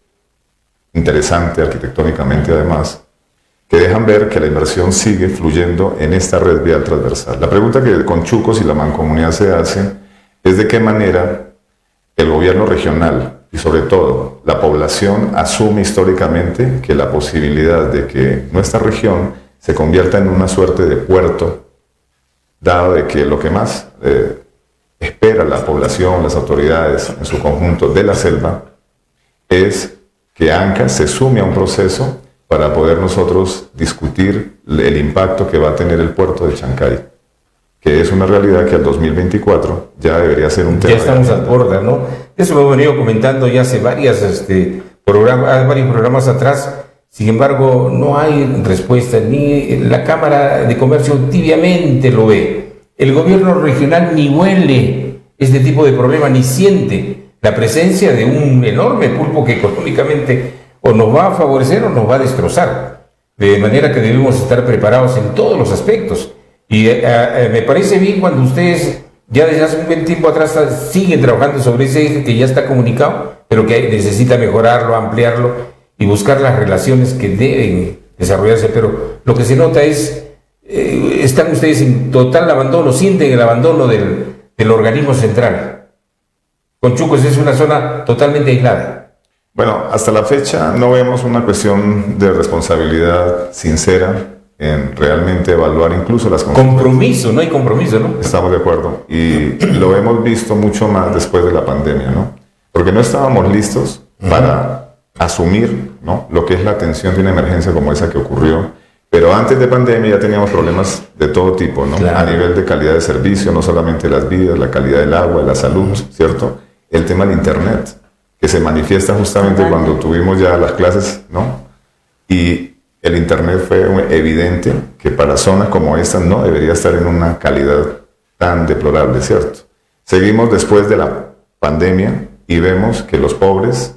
interesante arquitectónicamente además, que dejan ver que la inversión sigue fluyendo en esta red vial transversal. La pregunta que Conchucos y la mancomunidad se hacen es de qué manera el gobierno regional y sobre todo la población asume históricamente que la posibilidad de que nuestra región se convierta en una suerte de puerto, dado de que lo que más espera la población, las autoridades en su conjunto de la selva, es que ANCA se sume a un proceso para poder nosotros discutir el impacto que va a tener el puerto de Chancay, que es una realidad que al 2024 ya debería ser un tema. Ya estamos al borde, ¿no? Eso lo he venido comentando ya hace varios programas atrás. Sin embargo, no hay respuesta, ni la Cámara de Comercio tibiamente lo ve. El gobierno regional ni huele este tipo de problema, ni siente la presencia de un enorme pulpo que económicamente o nos va a favorecer o nos va a destrozar. De manera que debemos estar preparados en todos los aspectos. Y me parece bien cuando ustedes ya desde hace un buen tiempo atrás siguen trabajando sobre ese eje que ya está comunicado, pero que necesita mejorarlo, ampliarlo y buscar las relaciones que deben desarrollarse. Pero lo que se nota es, están ustedes en total abandono, sienten el abandono del organismo central. Conchucos es una zona totalmente aislada. Bueno, hasta la fecha no vemos una cuestión de responsabilidad sincera en realmente evaluar incluso las consecuencias. Compromiso, no hay compromiso, ¿no? Estamos de acuerdo. Y lo hemos visto mucho más después de la pandemia, ¿no? Porque no estábamos listos para asumir, ¿no?, lo que es la atención de una emergencia como esa que ocurrió. Pero antes de pandemia ya teníamos problemas de todo tipo, ¿no? Claro. A nivel de calidad de servicio, no solamente las vidas, la calidad del agua, la salud, ¿cierto? El tema del Internet, que se manifiesta justamente cuando tuvimos ya las clases, ¿no? Y el Internet fue evidente que para zonas como esta no debería estar en una calidad tan deplorable, ¿cierto? Seguimos después de la pandemia y vemos que los pobres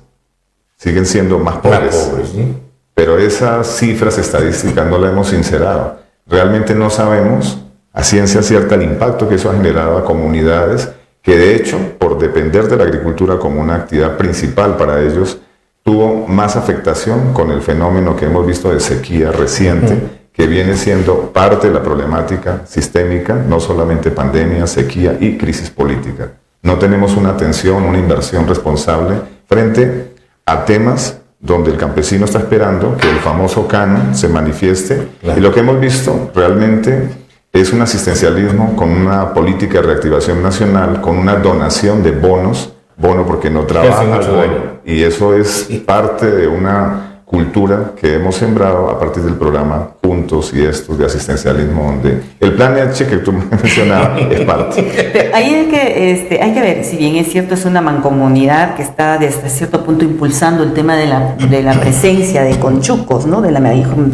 siguen siendo más pobres. ¿Sí? Pero esas cifras estadísticas no las hemos sincerado. Realmente no sabemos a ciencia cierta el impacto que eso ha generado a comunidades que, de hecho, por depender de la agricultura como una actividad principal para ellos, tuvo más afectación con el fenómeno que hemos visto de sequía reciente, que viene siendo parte de la problemática sistémica, no solamente pandemia, sequía y crisis política. No tenemos una atención, una inversión responsable frente a temas donde el campesino está esperando que el famoso canon se manifieste. Claro. Y lo que hemos visto realmente es un asistencialismo con una política de reactivación nacional, con una donación de bonos, bono porque no trabaja, y eso es parte de una cultura que hemos sembrado a partir del programa Juntos y estos de asistencialismo, donde el plan H que tú mencionabas es parte. Pero ahí hay que ver, si bien es cierto, es una mancomunidad que está desde cierto punto impulsando el tema de la presencia de conchucos, ¿no?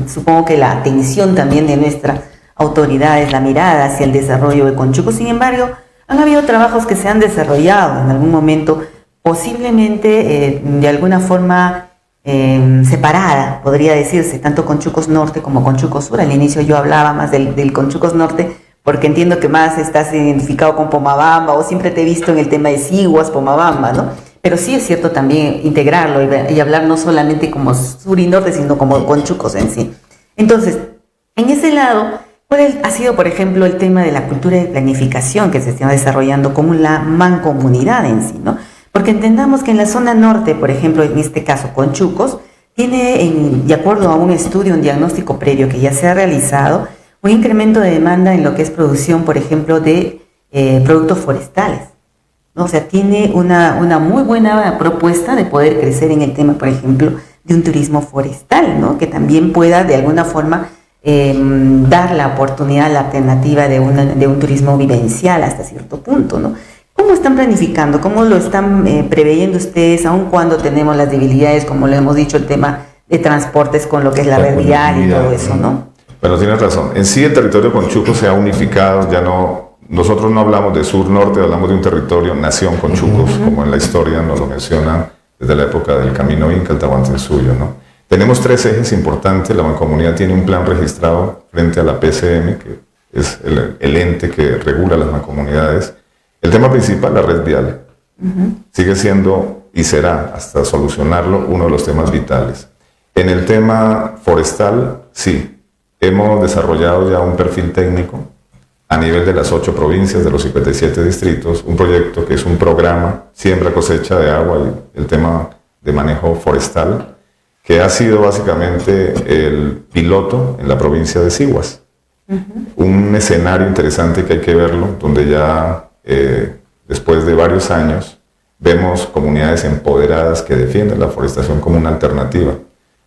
Supongo que la atención también de nuestras autoridades, la mirada hacia el desarrollo de conchucos. Sin embargo, han habido trabajos que se han desarrollado en algún momento, posiblemente de alguna forma separada, podría decirse, tanto Conchucos Norte como Conchucos Sur. Al inicio yo hablaba más del Conchucos Norte porque entiendo que más estás identificado con Pomabamba, o siempre te he visto en el tema de Siguas, Pomabamba, ¿no? Pero sí es cierto también integrarlo y hablar no solamente como Sur y Norte, sino como Conchucos en sí. Entonces, en ese lado, ¿cuál ha sido, por ejemplo, el tema de la cultura de planificación que se está desarrollando como la mancomunidad en sí, ¿no? Porque entendamos que en la zona norte, por ejemplo, en este caso Conchucos, tiene, de acuerdo a un estudio, un diagnóstico previo que ya se ha realizado, un incremento de demanda en lo que es producción, por ejemplo, de productos forestales, ¿no? O sea, tiene una muy buena propuesta de poder crecer en el tema, por ejemplo, de un turismo forestal, ¿no? Que también pueda, de alguna forma, dar la oportunidad, la alternativa de un turismo vivencial hasta cierto punto, ¿no? ¿Cómo están planificando? ¿Cómo lo están preveyendo ustedes, aun cuando tenemos las debilidades, como lo hemos dicho, el tema de transportes con lo que es la red vial y todo eso, ¿no? Bueno, tienes razón. En sí el territorio Conchuco se ha unificado, ya no, nosotros no hablamos de sur-norte, hablamos de un territorio nación Conchucos, como en la historia nos lo mencionan desde la época del Camino Inca, el Tahuantinsuyo, ¿no? Tenemos 3 ejes importantes. La mancomunidad tiene un plan registrado frente a la PCM, que es el ente que regula las mancomunidades. El tema principal, la red vial, sigue siendo y será, hasta solucionarlo, uno de los temas vitales. En el tema forestal, sí, hemos desarrollado ya un perfil técnico a nivel de las 8 provincias, de los 57 distritos, un proyecto que es un programa, siembra, cosecha de agua y el tema de manejo forestal, que ha sido básicamente el piloto en la provincia de Siguas. Un escenario interesante que hay que verlo, donde ya después de varios años vemos comunidades empoderadas que defienden la forestación como una alternativa,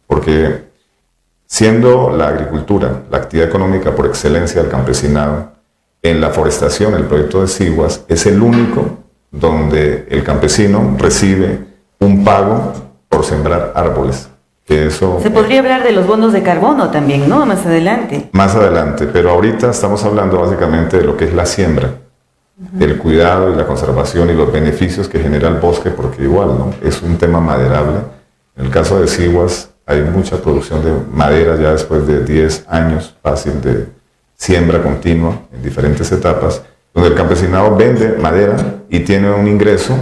porque siendo la agricultura la actividad económica por excelencia del campesinado, en la forestación el proyecto de Siguas es el único donde el campesino recibe un pago por sembrar árboles. que eso... Se podría hablar de los bonos de carbono también, ¿no? Más adelante. Más adelante, pero ahorita estamos hablando básicamente de lo que es la siembra, el cuidado y la conservación y los beneficios que genera el bosque, porque igual, ¿no? Es un tema maderable. En el caso de Siguas hay mucha producción de madera ya después de 10 años fácil de siembra continua en diferentes etapas, donde el campesinado vende madera y tiene un ingreso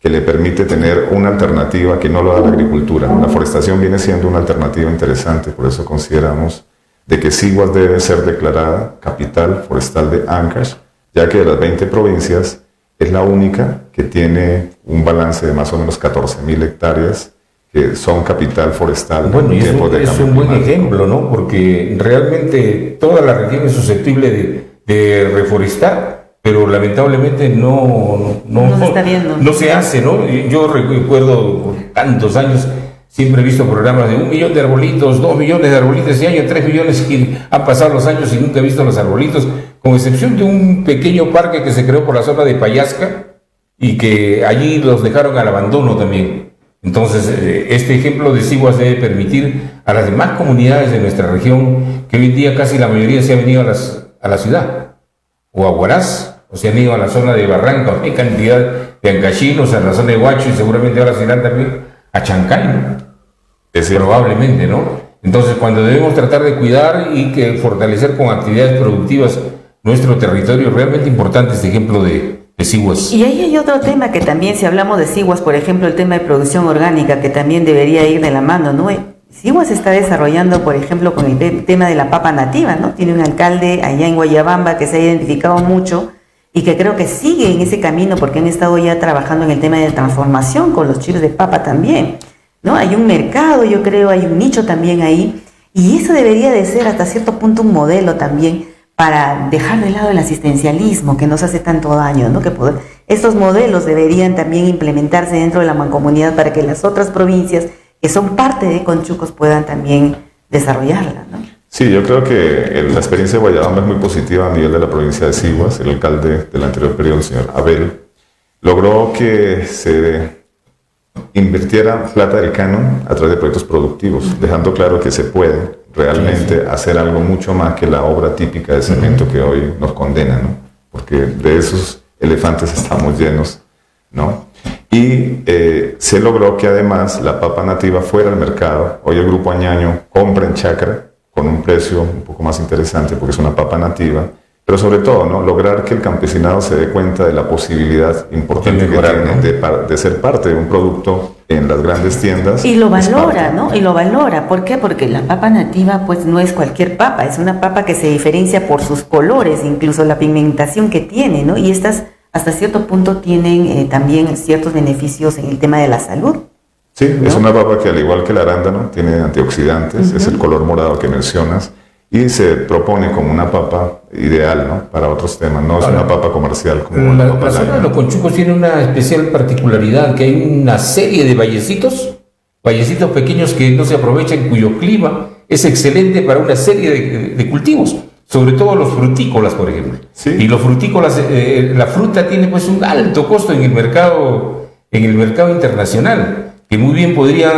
que le permite tener una alternativa que no lo da la agricultura. La forestación viene siendo una alternativa interesante, por eso consideramos de que Siguas debe ser declarada capital forestal de Ancash, ya que de las 20 provincias es la única que tiene un balance de más o menos 14.000 hectáreas que son capital forestal. Bueno, y es un buen ejemplo, ¿no? Porque realmente toda la región es susceptible de reforestar, pero lamentablemente no se está viendo. No se hace, ¿no? Yo recuerdo por tantos años, siempre he visto programas de 1 millón de arbolitos, 2 millones de arbolitos ese año, 3 millones, y han pasado los años y nunca he visto los arbolitos, con excepción de un pequeño parque que se creó por la zona de Payasca y que allí los dejaron al abandono también. Entonces, este ejemplo de Siguas debe permitir a las demás comunidades de nuestra región, que hoy en día casi la mayoría se ha venido a la ciudad, o a Huaraz, o se han ido a la zona de Barranca, hay cantidad de ancachinos a la zona de Huacho y seguramente ahora se irán también a Chancay, ¿no? Probablemente, ¿no? Entonces, cuando debemos tratar de cuidar y que fortalecer con actividades productivas nuestro territorio, realmente importante este ejemplo de Siguas. Y ahí hay otro tema que también, si hablamos de Siguas, por ejemplo, el tema de producción orgánica, que también debería ir de la mano, ¿no? Siguas está desarrollando, por ejemplo, con el tema de la papa nativa, ¿no? Tiene un alcalde allá en Guayabamba que se ha identificado mucho y que creo que sigue en ese camino porque han estado ya trabajando en el tema de transformación con los chips de papa también, ¿no? Hay un mercado, yo creo, hay un nicho también ahí, y eso debería de ser hasta cierto punto un modelo también para dejar de lado el asistencialismo que nos hace tanto daño, ¿no? Estos modelos deberían también implementarse dentro de la mancomunidad para que las otras provincias que son parte de Conchucos puedan también desarrollarla, ¿no? Sí, yo creo que la experiencia de Guayabamba es muy positiva a nivel de la provincia de Siguas. El alcalde del anterior periodo, el señor Abel, logró que se invirtiera plata del canon a través de proyectos productivos, dejando claro que se puede realmente hacer algo mucho más que la obra típica de cemento que hoy nos condena, ¿no? Porque de esos elefantes estamos llenos, ¿no? Y se logró que además la papa nativa fuera al mercado. Hoy el Grupo Añaño compra en chacra con un precio un poco más interesante porque es una papa nativa, pero sobre todo, ¿no? Lograr que el campesinado se dé cuenta de la posibilidad importante que tiene de ser parte de un producto en las grandes tiendas. Y lo valora, ¿no? Y lo valora. ¿Por qué? Porque la papa nativa pues no es cualquier papa, es una papa que se diferencia por sus colores, incluso la pigmentación que tiene, ¿no? Y estas hasta cierto punto tienen también ciertos beneficios en el tema de la salud. Sí, ¿no? Es una papa que al igual que el arándano tiene antioxidantes, es el color morado que mencionas, y se propone como una papa ideal, ¿no? Para otros temas, no es una papa comercial como la zona de los Conchucos tiene una especial particularidad, que hay una serie de vallecitos pequeños que no se aprovechan, cuyo clima es excelente para una serie de cultivos, sobre todo los frutícolas, por ejemplo. Sí. Y los frutícolas, la fruta tiene pues un alto costo en el mercado internacional, que muy bien podría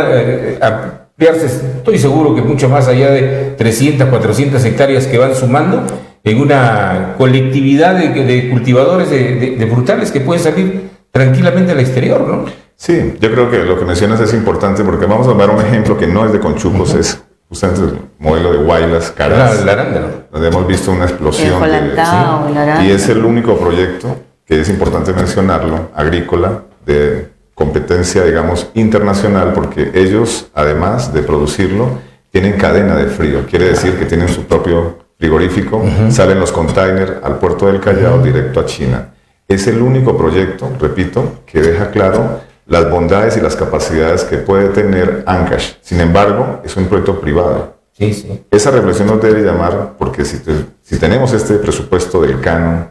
ampliarse, estoy seguro que mucho más allá de 300, 400 hectáreas que van sumando en una colectividad de cultivadores de frutales que pueden salir tranquilamente al exterior, ¿no? Sí, yo creo que lo que mencionas es importante porque vamos a dar un ejemplo que no es de Conchucos, es justamente el modelo de Guaylas, Caraz, la arándano, donde hemos visto una explosión ¿sí? Y es el único proyecto, que es importante mencionarlo, agrícola, de competencia, digamos, internacional, porque ellos, además de producirlo, tienen cadena de frío, quiere decir que tienen su propio frigorífico, salen los containers al puerto del Callao directo a China. Es el único proyecto, repito, que deja claro las bondades y las capacidades que puede tener Ancash. Sin embargo, es un proyecto privado. Sí, sí. Esa reflexión nos debe llamar, porque si tenemos este presupuesto del canon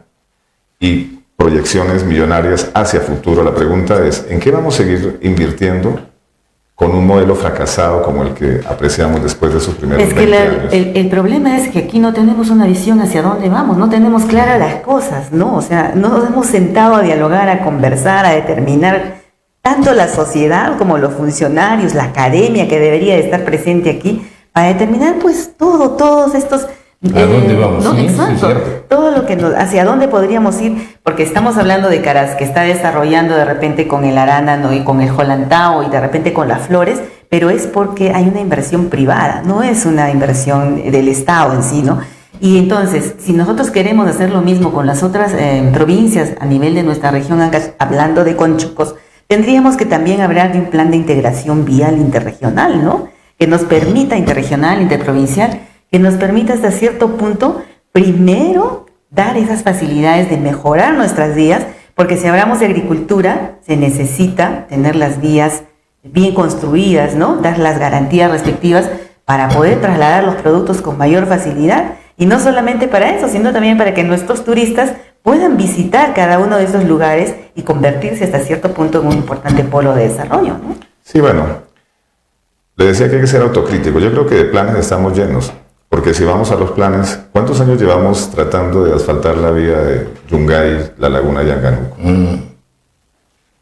y proyecciones millonarias hacia futuro, la pregunta es, ¿en qué vamos a seguir invirtiendo con un modelo fracasado como el que apreciamos después de sus primeros 20 años? El problema es que aquí no tenemos una visión hacia dónde vamos, no tenemos claras las cosas, ¿no? O sea, no nos hemos sentado a dialogar, a conversar, a determinar tanto la sociedad como los funcionarios, la academia que debería de estar presente aquí, para determinar pues todos estos... ¿A dónde vamos? No, Sí, exacto. sí, Todo lo que hacia dónde podríamos ir, porque estamos hablando de caras que está desarrollando de repente con el arándano y con el holantao y de repente con las flores, pero es porque hay una inversión privada, no es una inversión del Estado en sí, ¿no? Y entonces, si nosotros queremos hacer lo mismo con las otras provincias a nivel de nuestra región Ancash, hablando de Conchucos, tendríamos que también hablar de un plan de integración vial interregional, ¿no? Que nos permita, interregional, interprovincial, que nos permita hasta cierto punto, primero, dar esas facilidades de mejorar nuestras vías, porque si hablamos de agricultura, se necesita tener las vías bien construidas, ¿no? Dar las garantías respectivas para poder trasladar los productos con mayor facilidad, y no solamente para eso, sino también para que nuestros turistas puedan visitar cada uno de esos lugares y convertirse hasta cierto punto en un importante polo de desarrollo, ¿no? Sí, bueno, le decía que hay que ser autocrítico. Yo creo que de planes estamos llenos. Porque si vamos a los planes, ¿cuántos años llevamos tratando de asfaltar la vía de Yungay, la laguna de Yanganuco?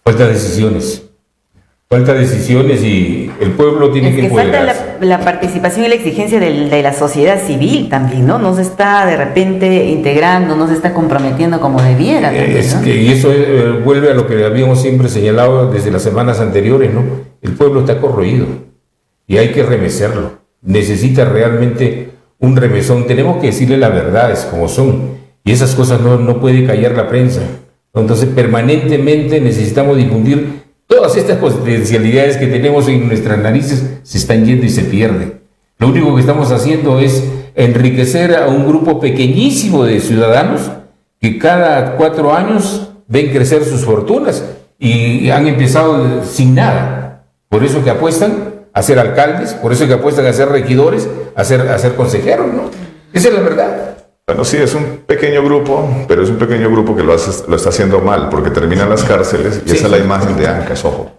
Falta decisiones. Falta decisiones y el pueblo tiene que falta empoderarse. la participación y la exigencia de la sociedad civil también, ¿no? No se está de repente integrando, no se está comprometiendo como debiera también, ¿no? Y eso vuelve a lo que habíamos siempre señalado desde las semanas anteriores, ¿no? El pueblo está corroído y hay que remecerlo. Necesita realmente un remesón. Tenemos que decirle las verdades como son, y esas cosas no puede callar la prensa. Entonces permanentemente necesitamos difundir todas estas potencialidades que tenemos en nuestras narices. Se están yendo y se pierden. Lo único que estamos haciendo es enriquecer a un grupo pequeñísimo de ciudadanos que cada 4 años ven crecer sus fortunas y han empezado sin nada. Por eso que apuestan a ser alcaldes, por eso que apuestan a ser regidores, a ser consejeros, ¿no? Esa es la verdad. Bueno, sí, es un pequeño grupo, pero es un pequeño grupo que lo está haciendo mal, porque terminan las cárceles y esa es la imagen de Ancash, ojo.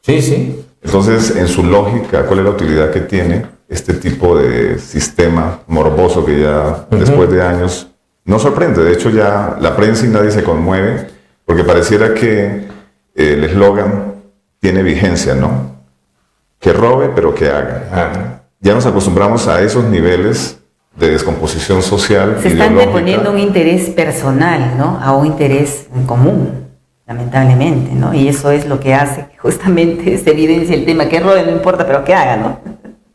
Sí, sí. Entonces, en su lógica, ¿cuál es la utilidad que tiene este tipo de sistema morboso que ya después de años no sorprende? De hecho, ya la prensa y nadie se conmueve, porque pareciera que el eslogan tiene vigencia, ¿no? Que robe, pero que haga. Ya nos acostumbramos a esos niveles de descomposición social. Se están deponiendo un interés personal, ¿no? A un interés en común, lamentablemente, ¿no? Y eso es lo que hace que justamente se evidencie el tema, que robe no importa, pero que haga, ¿no?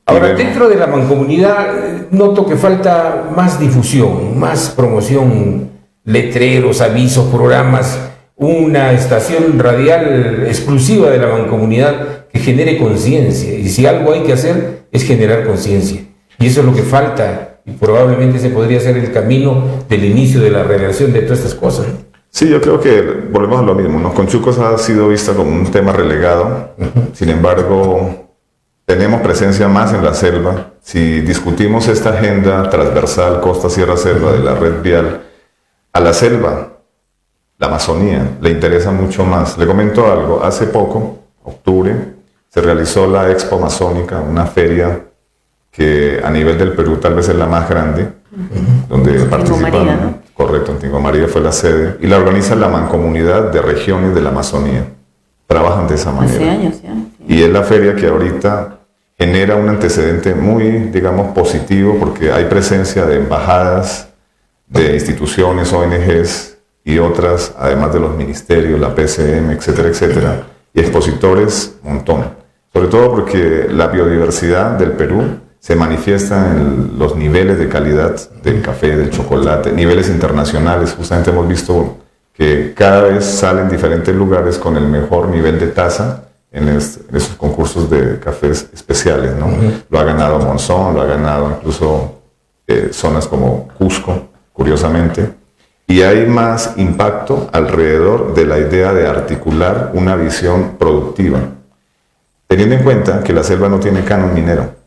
Ahora, dentro de la mancomunidad noto que falta más difusión, más promoción, letreros, avisos, programas, una estación radial exclusiva de la mancomunidad que genere conciencia. Y si algo hay que hacer es generar conciencia. Y eso es lo que falta. Y probablemente ese podría ser el camino del inicio de la realización de todas estas cosas. Sí, yo creo que volvemos a lo mismo, ¿no? Conchucos ha sido vista como un tema relegado. Sin embargo, tenemos presencia más en la selva. Si discutimos esta agenda transversal costa-sierra-selva de la red vial, a la selva, la Amazonía, le interesa mucho más. Le comento algo. Hace poco, octubre, se realizó la Expo Amazónica, una feria que a nivel del Perú tal vez es la más grande, donde participan, ¿no? Correcto, Antigua María fue la sede, y la organiza la Mancomunidad de Regiones de la Amazonía. Trabajan de esa manera. Hace años ya. Y es la feria que ahorita genera un antecedente muy, digamos, positivo, porque hay presencia de embajadas, de instituciones, ONGs y otras, además de los ministerios, la PCM, etcétera, etcétera, y expositores, un montón. Sobre todo porque la biodiversidad del Perú se manifiesta en los niveles de calidad del café, del chocolate, niveles internacionales. Justamente hemos visto que cada vez salen diferentes lugares con el mejor nivel de taza en esos concursos de cafés especiales, ¿no? Lo ha ganado Monzón, lo ha ganado incluso zonas como Cusco, curiosamente. Y hay más impacto alrededor de la idea de articular una visión productiva, teniendo en cuenta que la selva no tiene canon minero.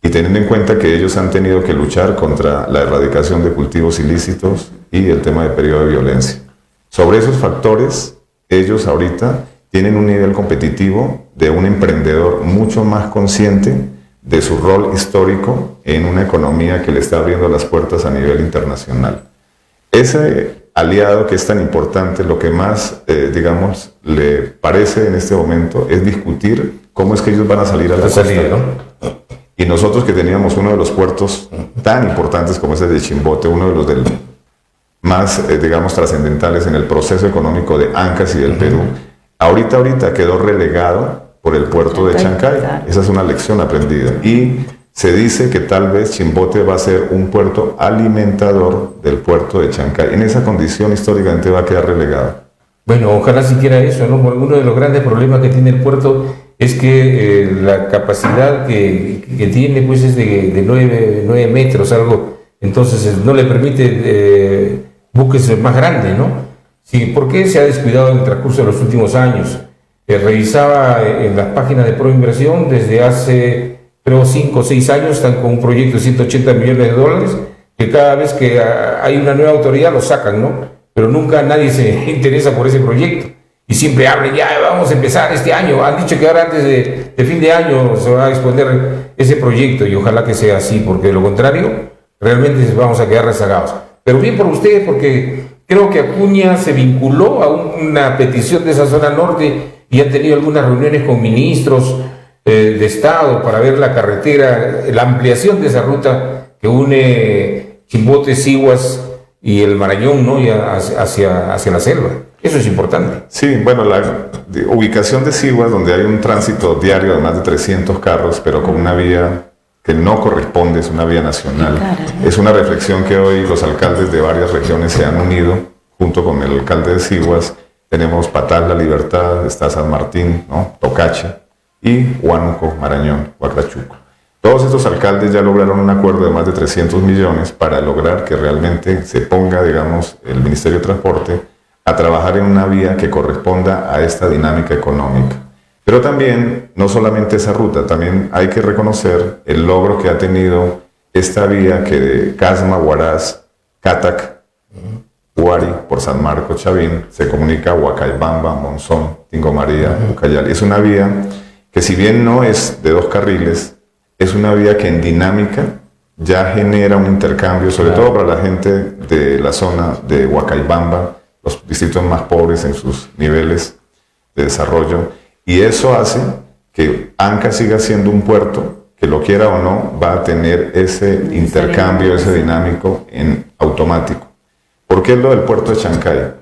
Y teniendo en cuenta que ellos han tenido que luchar contra la erradicación de cultivos ilícitos y el tema del periodo de violencia. Sobre esos factores, ellos ahorita tienen un nivel competitivo de un emprendedor mucho más consciente de su rol histórico en una economía que le está abriendo las puertas a nivel internacional. Ese aliado que es tan importante, lo que más, digamos, le parece en este momento es discutir cómo es que ellos van a salir a la costa. ¿no? Y nosotros que teníamos uno de los puertos tan importantes como ese de Chimbote, uno de los más, digamos, trascendentales en el proceso económico de Ancash y del Perú, ahorita quedó relegado por el puerto de Chancay. Claro. Esa es una lección aprendida. Y se dice que tal vez Chimbote va a ser un puerto alimentador del puerto de Chancay. En esa condición históricamente va a quedar relegado. Bueno, ojalá siquiera eso, ¿no? Porque uno de los grandes problemas que tiene el puerto es que la capacidad que tiene pues es de 9 metros, algo. Entonces no le permite buques más grandes, ¿no? Sí, ¿por qué se ha descuidado en el transcurso de los últimos años? Revisaba en las páginas de Proinversión desde hace, creo, 5 o 6 años, están con un proyecto de $180 millones, que cada vez que hay una nueva autoridad lo sacan, ¿no? Pero nunca nadie se interesa por ese proyecto. Y siempre hablan, ya vamos a empezar este año. Han dicho que ahora antes de fin de año se va a exponer ese proyecto y ojalá que sea así, porque de lo contrario, realmente vamos a quedar rezagados. Pero bien por ustedes, porque creo que Acuña se vinculó a una petición de esa zona norte y han tenido algunas reuniones con ministros de Estado para ver la carretera, la ampliación de esa ruta que une Chimbote, Siguas y el Marañón, ¿no? Y hacia la selva. Eso es importante. Sí, bueno, la ubicación de Siguas, donde hay un tránsito diario de más de 300 carros, pero con una vía que no corresponde, es una vía nacional. Claro. Es una reflexión que hoy los alcaldes de varias regiones se han unido, junto con el alcalde de Siguas. Tenemos Patal, La Libertad, está San Martín, ¿no? Tocache, y Huánuco, Marañón, Huacrachuco. Todos estos alcaldes ya lograron un acuerdo de más de 300 millones para lograr que realmente se ponga, digamos, el Ministerio de Transporte a trabajar en una vía que corresponda a esta dinámica económica. Pero también, no solamente esa ruta, también hay que reconocer el logro que ha tenido esta vía que de Casma, Huaraz, Catac, Huari, por San Marcos, Chavín, se comunica a Huacaybamba, Monzón, Tingo María, Ucayali. Es una vía que, si bien no es de 2 carriles, es una vía que en dinámica ya genera un intercambio, sobre todo para la gente de la zona de Huacaybamba, los distritos más pobres en sus niveles de desarrollo, y eso hace que Ancash siga siendo un puerto que, lo quiera o no, va a tener ese intercambio, ese dinámico en automático. ¿Por qué lo del puerto de Chancay?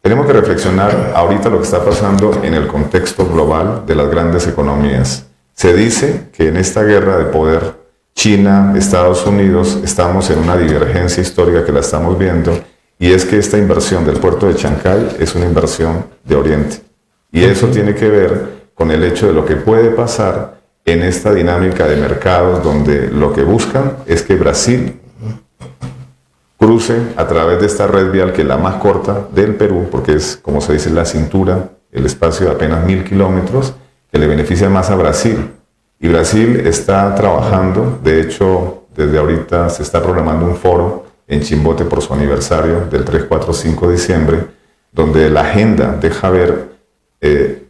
Tenemos que reflexionar ahorita lo que está pasando en el contexto global de las grandes economías. Se dice que en esta guerra de poder, China, Estados Unidos, estamos en una divergencia histórica que la estamos viendo, y es que esta inversión del puerto de Chancay es una inversión de Oriente. Y eso tiene que ver con el hecho de lo que puede pasar en esta dinámica de mercados, donde lo que buscan es que Brasil cruce a través de esta red vial, que es la más corta del Perú, porque es, como se dice, la cintura, el espacio de apenas 1000 kilómetros, que le beneficia más a Brasil. Y Brasil está trabajando, de hecho, desde ahorita se está programando un foro en Chimbote por su aniversario del 3, 4, 5 de diciembre, donde la agenda deja ver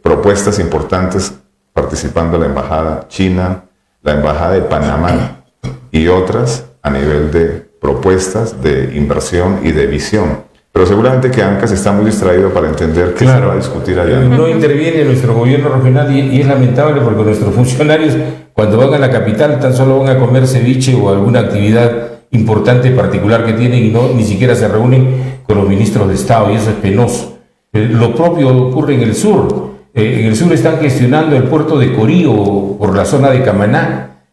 propuestas importantes, participando la Embajada China, la Embajada de Panamá y otras a nivel de propuestas de inversión y de visión. Pero seguramente que Ancash está muy distraído para entender qué se va a discutir allá. No interviene nuestro gobierno regional y es lamentable, porque nuestros funcionarios, cuando van a la capital, tan solo van a comer ceviche o alguna actividad importante particular que tienen, y ni siquiera se reúnen con los ministros de Estado, y eso es penoso. Lo propio ocurre en el sur. En el sur están gestionando el puerto de Corío por la zona de Camaná,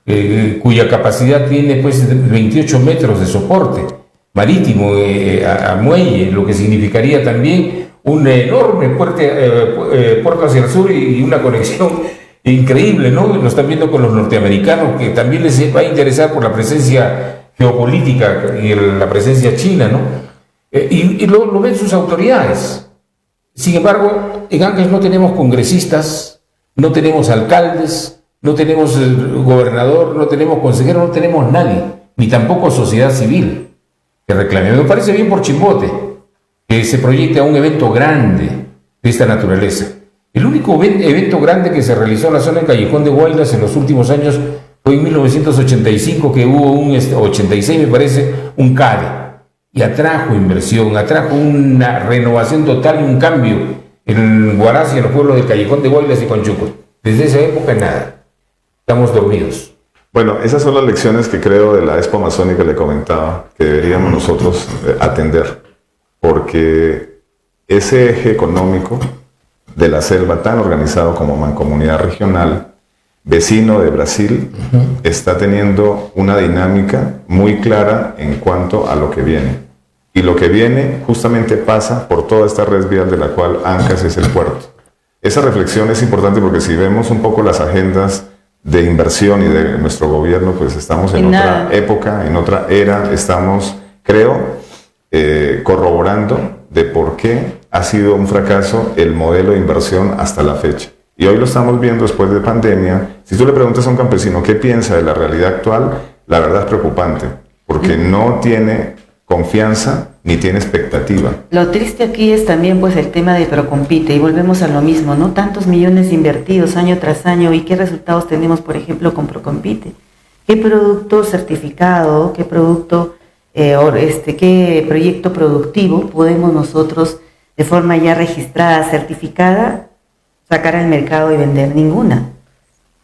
cuya capacidad tiene pues 28 metros de soporte marítimo a muelle, lo que significaría también un enorme puerto hacia el sur y una conexión increíble, ¿no? Lo están viendo con los norteamericanos, que también les va a interesar por la presencia geopolítica y la presencia china, ¿no? Y lo ven sus autoridades. Sin embargo, en Ancash no tenemos congresistas, no tenemos alcaldes, no tenemos gobernador, no tenemos consejero, no tenemos nadie, ni tampoco sociedad civil que reclame. Me parece bien por Chimbote que se proyecte a un evento grande de esta naturaleza. El único evento grande que se realizó en la zona de Callejón de Huaylas en los últimos años fue en 1985, que hubo 86 me parece, un CADE. y atrajo inversión, atrajo una renovación total y un cambio en Huaraz y en los pueblos del Callejón de Guaylas y Conchucos. Desde esa época nada, estamos dormidos. Bueno, esas son las lecciones que creo de la Expo Amazónica le comentaba que deberíamos nosotros atender, porque ese eje económico de la selva tan organizado como Mancomunidad Regional, vecino de Brasil, está teniendo una dinámica muy clara en cuanto a lo que viene. Y lo que viene justamente pasa por toda esta red vial de la cual Ancash es el puerto. Esa reflexión es importante porque si vemos un poco las agendas de inversión y de nuestro gobierno, pues estamos en otra época, en otra era, estamos, creo, corroborando de por qué ha sido un fracaso el modelo de inversión hasta la fecha. Y hoy lo estamos viendo después de pandemia. Si tú le preguntas a un campesino qué piensa de la realidad actual, la verdad es preocupante, porque no tiene confianza ni tiene expectativa. Lo triste aquí es también pues el tema de Procompite, y volvemos a lo mismo, ¿no? Tantos millones invertidos año tras año, y qué resultados tenemos, por ejemplo, con Procompite. ¿Qué producto certificado, qué producto, qué proyecto productivo podemos nosotros de forma ya registrada, certificada, sacar al mercado y vender? Ninguna.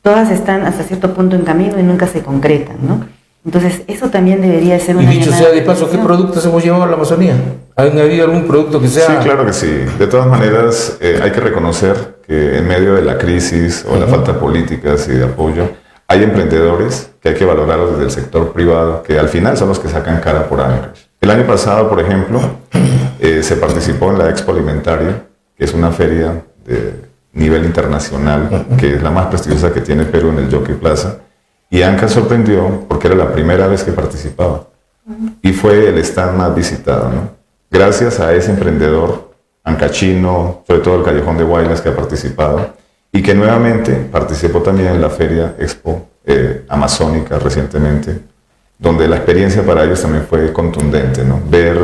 Todas están hasta cierto punto en camino y nunca se concretan, ¿no? Entonces, eso también debería ser una... Y dicho sea de paso, ¿qué productos hemos llevado a la Amazonía? ¿Ha habido algún producto que sea...? Sí, claro que sí. De todas maneras, hay que reconocer que en medio de la crisis o la falta de políticas y de apoyo, hay emprendedores que hay que valorarlos desde el sector privado, que al final son los que sacan cara por Ancash. El año pasado, por ejemplo, se participó en la Expo Alimentaria, que es una feria de nivel internacional, que es la más prestigiosa que tiene Perú en el Jockey Plaza. Y Ancash sorprendió porque era la primera vez que participaba y fue el stand más visitado, ¿no? Gracias a ese emprendedor ancachino, sobre todo el Callejón de Guaylas, que ha participado y que nuevamente participó también en la Feria Expo Amazónica recientemente, donde la experiencia para ellos también fue contundente, ¿no? Ver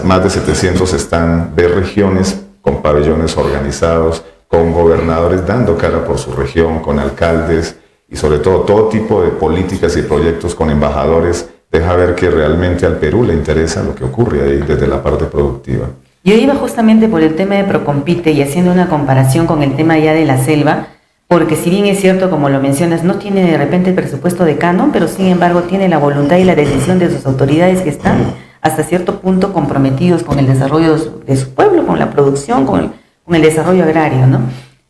más de 700 stands, ver regiones con pabellones organizados, con gobernadores dando cara por su región, con alcaldes, y sobre todo tipo de políticas y proyectos con embajadores, deja ver que realmente al Perú le interesa lo que ocurre ahí desde la parte productiva. Yo iba justamente por el tema de Procompite y haciendo una comparación con el tema ya de la selva, porque si bien es cierto, como lo mencionas, no tiene de repente el presupuesto de Canon, pero sin embargo tiene la voluntad y la decisión de sus autoridades que están hasta cierto punto comprometidos con el desarrollo de su pueblo, con la producción, con el desarrollo agrario, ¿no?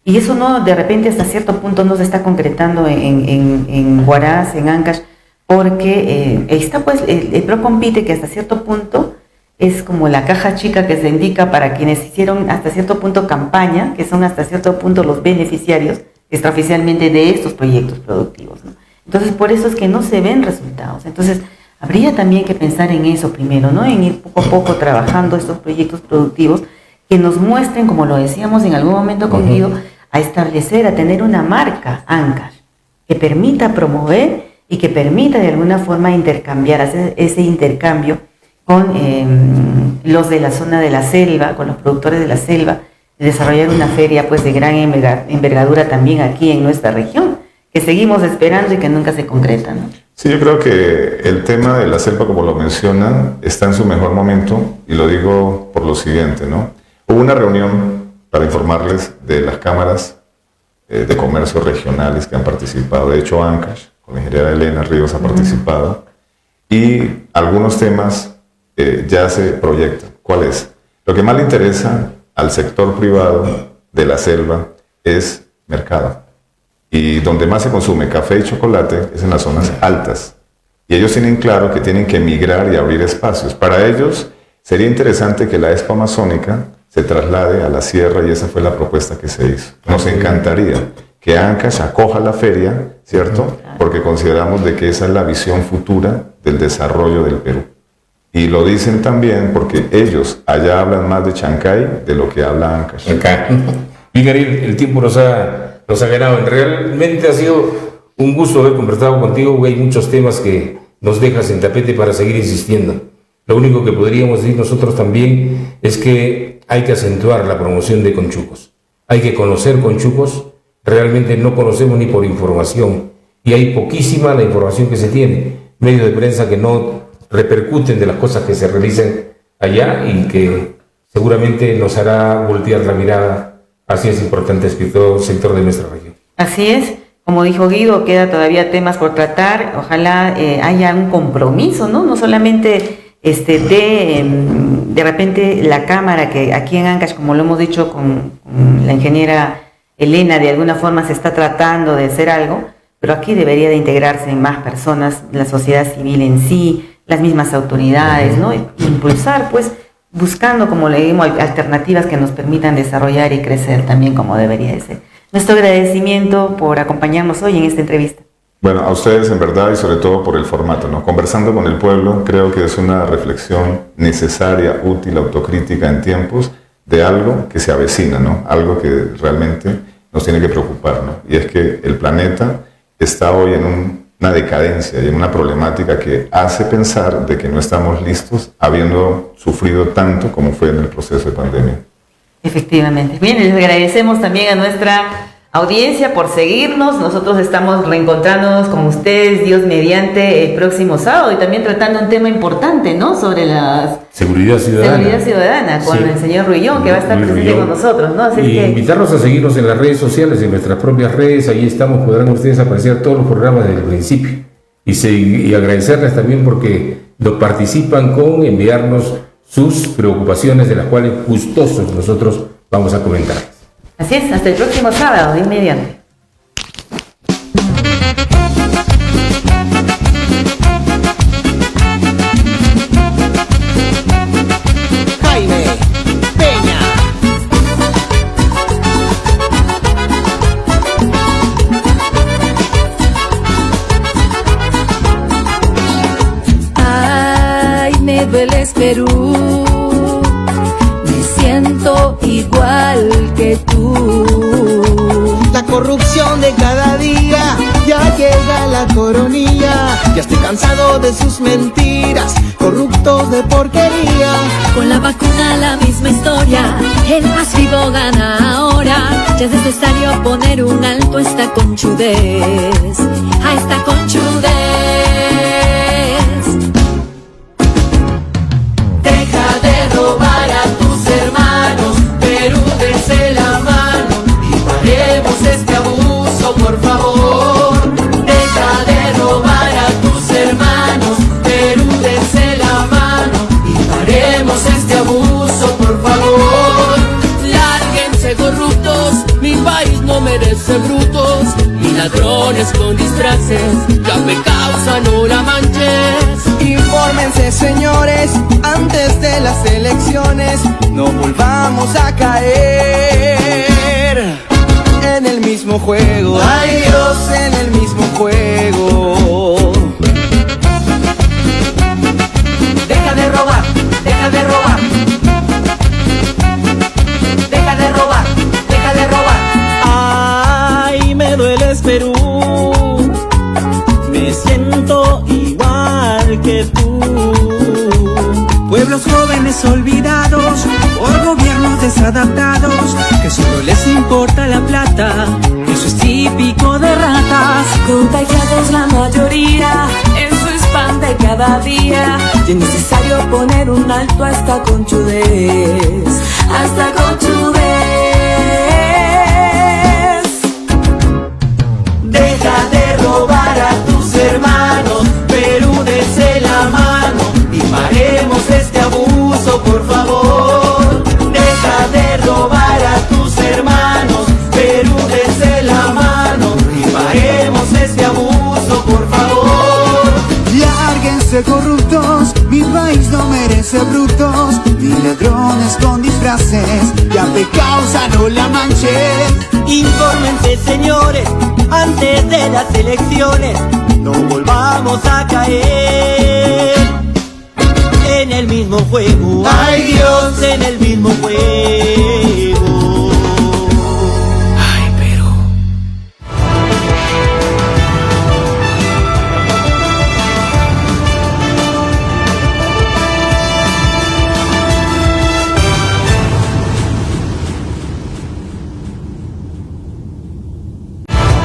Y eso no, de repente hasta cierto punto no se está concretando en Huaraz, en Ancash, porque está pues el Procompite, que hasta cierto punto es como la caja chica que se indica para quienes hicieron hasta cierto punto campaña, que son hasta cierto punto los beneficiarios extraoficialmente de estos proyectos productivos, ¿no? Entonces por eso es que no se ven resultados. Entonces habría también que pensar en eso primero, ¿no? En ir poco a poco trabajando estos proyectos productivos que nos muestren, como lo decíamos en algún momento con Guido, a establecer, a tener una marca Ancash que permita promover y que permita de alguna forma intercambiar, hacer ese intercambio con los de la zona de la selva, con los productores de la selva, desarrollar una feria pues de gran envergadura también aquí en nuestra región, que seguimos esperando y que nunca se concreta, ¿no? Sí, yo creo que el tema de la selva, como lo mencionan, está en su mejor momento, y lo digo por lo siguiente, ¿no? Hubo una reunión para informarles de las cámaras de comercio regionales que han participado. De hecho, Ancash, con la ingeniera Elena Ríos, ha participado, y algunos temas ya se proyectan. ¿Cuál es? Lo que más le interesa al sector privado de la selva es mercado. Y donde más se consume café y chocolate es en las zonas altas. Y ellos tienen claro que tienen que migrar y abrir espacios. Para ellos sería interesante que la Expo Amazónica se traslade a la sierra, y esa fue la propuesta que se hizo. Nos encantaría que Ancash acoja la feria, ¿cierto? Porque consideramos de que esa es la visión futura del desarrollo del Perú. Y lo dicen también porque ellos allá hablan más de Chancay de lo que habla Ancash. Bien, Ariel, el tiempo nos ha ganado. Realmente ha sido un gusto haber conversado contigo, güey. Hay muchos temas que nos dejas en tapete para seguir insistiendo. Lo único que podríamos decir nosotros también es que hay que acentuar la promoción de Conchucos. Hay que conocer Conchucos. Realmente no conocemos ni por información. Y hay poquísima la información que se tiene. Medios de prensa que no repercuten de las cosas que se realizan allá y que seguramente nos hará voltear la mirada hacia ese importante sector de nuestra región. Así es, como dijo Guido, queda todavía temas por tratar. Ojalá haya un compromiso, ¿no? No solamente de repente la Cámara, que aquí en Ancash, como lo hemos dicho con la ingeniera Elena, de alguna forma se está tratando de hacer algo, pero aquí debería de integrarse más personas, la sociedad civil en sí, las mismas autoridades, ¿no? Impulsar, pues, buscando, como le digo, alternativas que nos permitan desarrollar y crecer también como debería de ser. Nuestro agradecimiento por acompañarnos hoy en esta entrevista. Bueno, a ustedes en verdad y sobre todo por el formato, ¿no? Conversando con el pueblo, creo que es una reflexión necesaria, útil, autocrítica en tiempos de algo que se avecina, ¿no? Algo que realmente nos tiene que preocupar, ¿no? Y es que el planeta está hoy en una decadencia y en una problemática que hace pensar de que no estamos listos, habiendo sufrido tanto como fue en el proceso de pandemia. Efectivamente. Bien, les agradecemos también a nuestra audiencia por seguirnos. Nosotros estamos reencontrándonos con ustedes, Dios mediante, el próximo sábado, y también tratando un tema importante, ¿no? Sobre la seguridad ciudadana con el señor Ruillón, que va a estar presente con nosotros, ¿no? Así y que invitarlos a seguirnos en las redes sociales, en nuestras propias redes. Ahí estamos, podrán ustedes apreciar todos los programas desde el principio. Y agradecerles también porque lo participan con enviarnos sus preocupaciones, de las cuales gustosos nosotros vamos a comentar. Así es, hasta el próximo sábado, de inmediato. Jaime Peña. Ay, me dueles, Perú. Siento igual que tú. La corrupción de cada día, ya llega la coronilla. Ya estoy cansado de sus mentiras, corruptos de porquería. Con la vacuna la misma historia, el más vivo gana ahora. Ya es necesario poner un alto a esta conchudez, a esta conchudez. Deja de robar a tus hermanos, Perú, dense la mano y paremos este abuso, por favor. Deja de robar a tus hermanos, Perú, dense la mano y paremos este abuso, por favor. Lárguense corruptos, mi país no merece brutos ni ladrones con disfraces, ya me causa, no la manches. Infórmense, señores, antes de las elecciones, no volvamos a caer en el mismo juego. Ay Dios, en el mismo juego. Deja de robar, deja de robar. Deja de robar, deja de robar. Ay, me dueles, Perú. Me siento igual que tú. Pueblos jóvenes olvidados por gobiernos desadaptados, que solo les importa la plata, eso es típico de ratas. Contagiados la mayoría, eso es pan de cada día. Y es necesario poner un alto a esta conchudez, a esta conchudez. Deja de robar a tus hermanos, Perú, dense la mano y paremos este abuso, por favor. Deja de robar a tus hermanos, Perú, dense la mano y paremos este abuso, por favor. Lárguense corruptos, mi país no merece brutos ni ladrones con disfraces, ya te causa, no la manches. Infórmense, señores, antes de las elecciones, no volvamos a caer en el mismo juego. Ay Dios, en el mismo juego.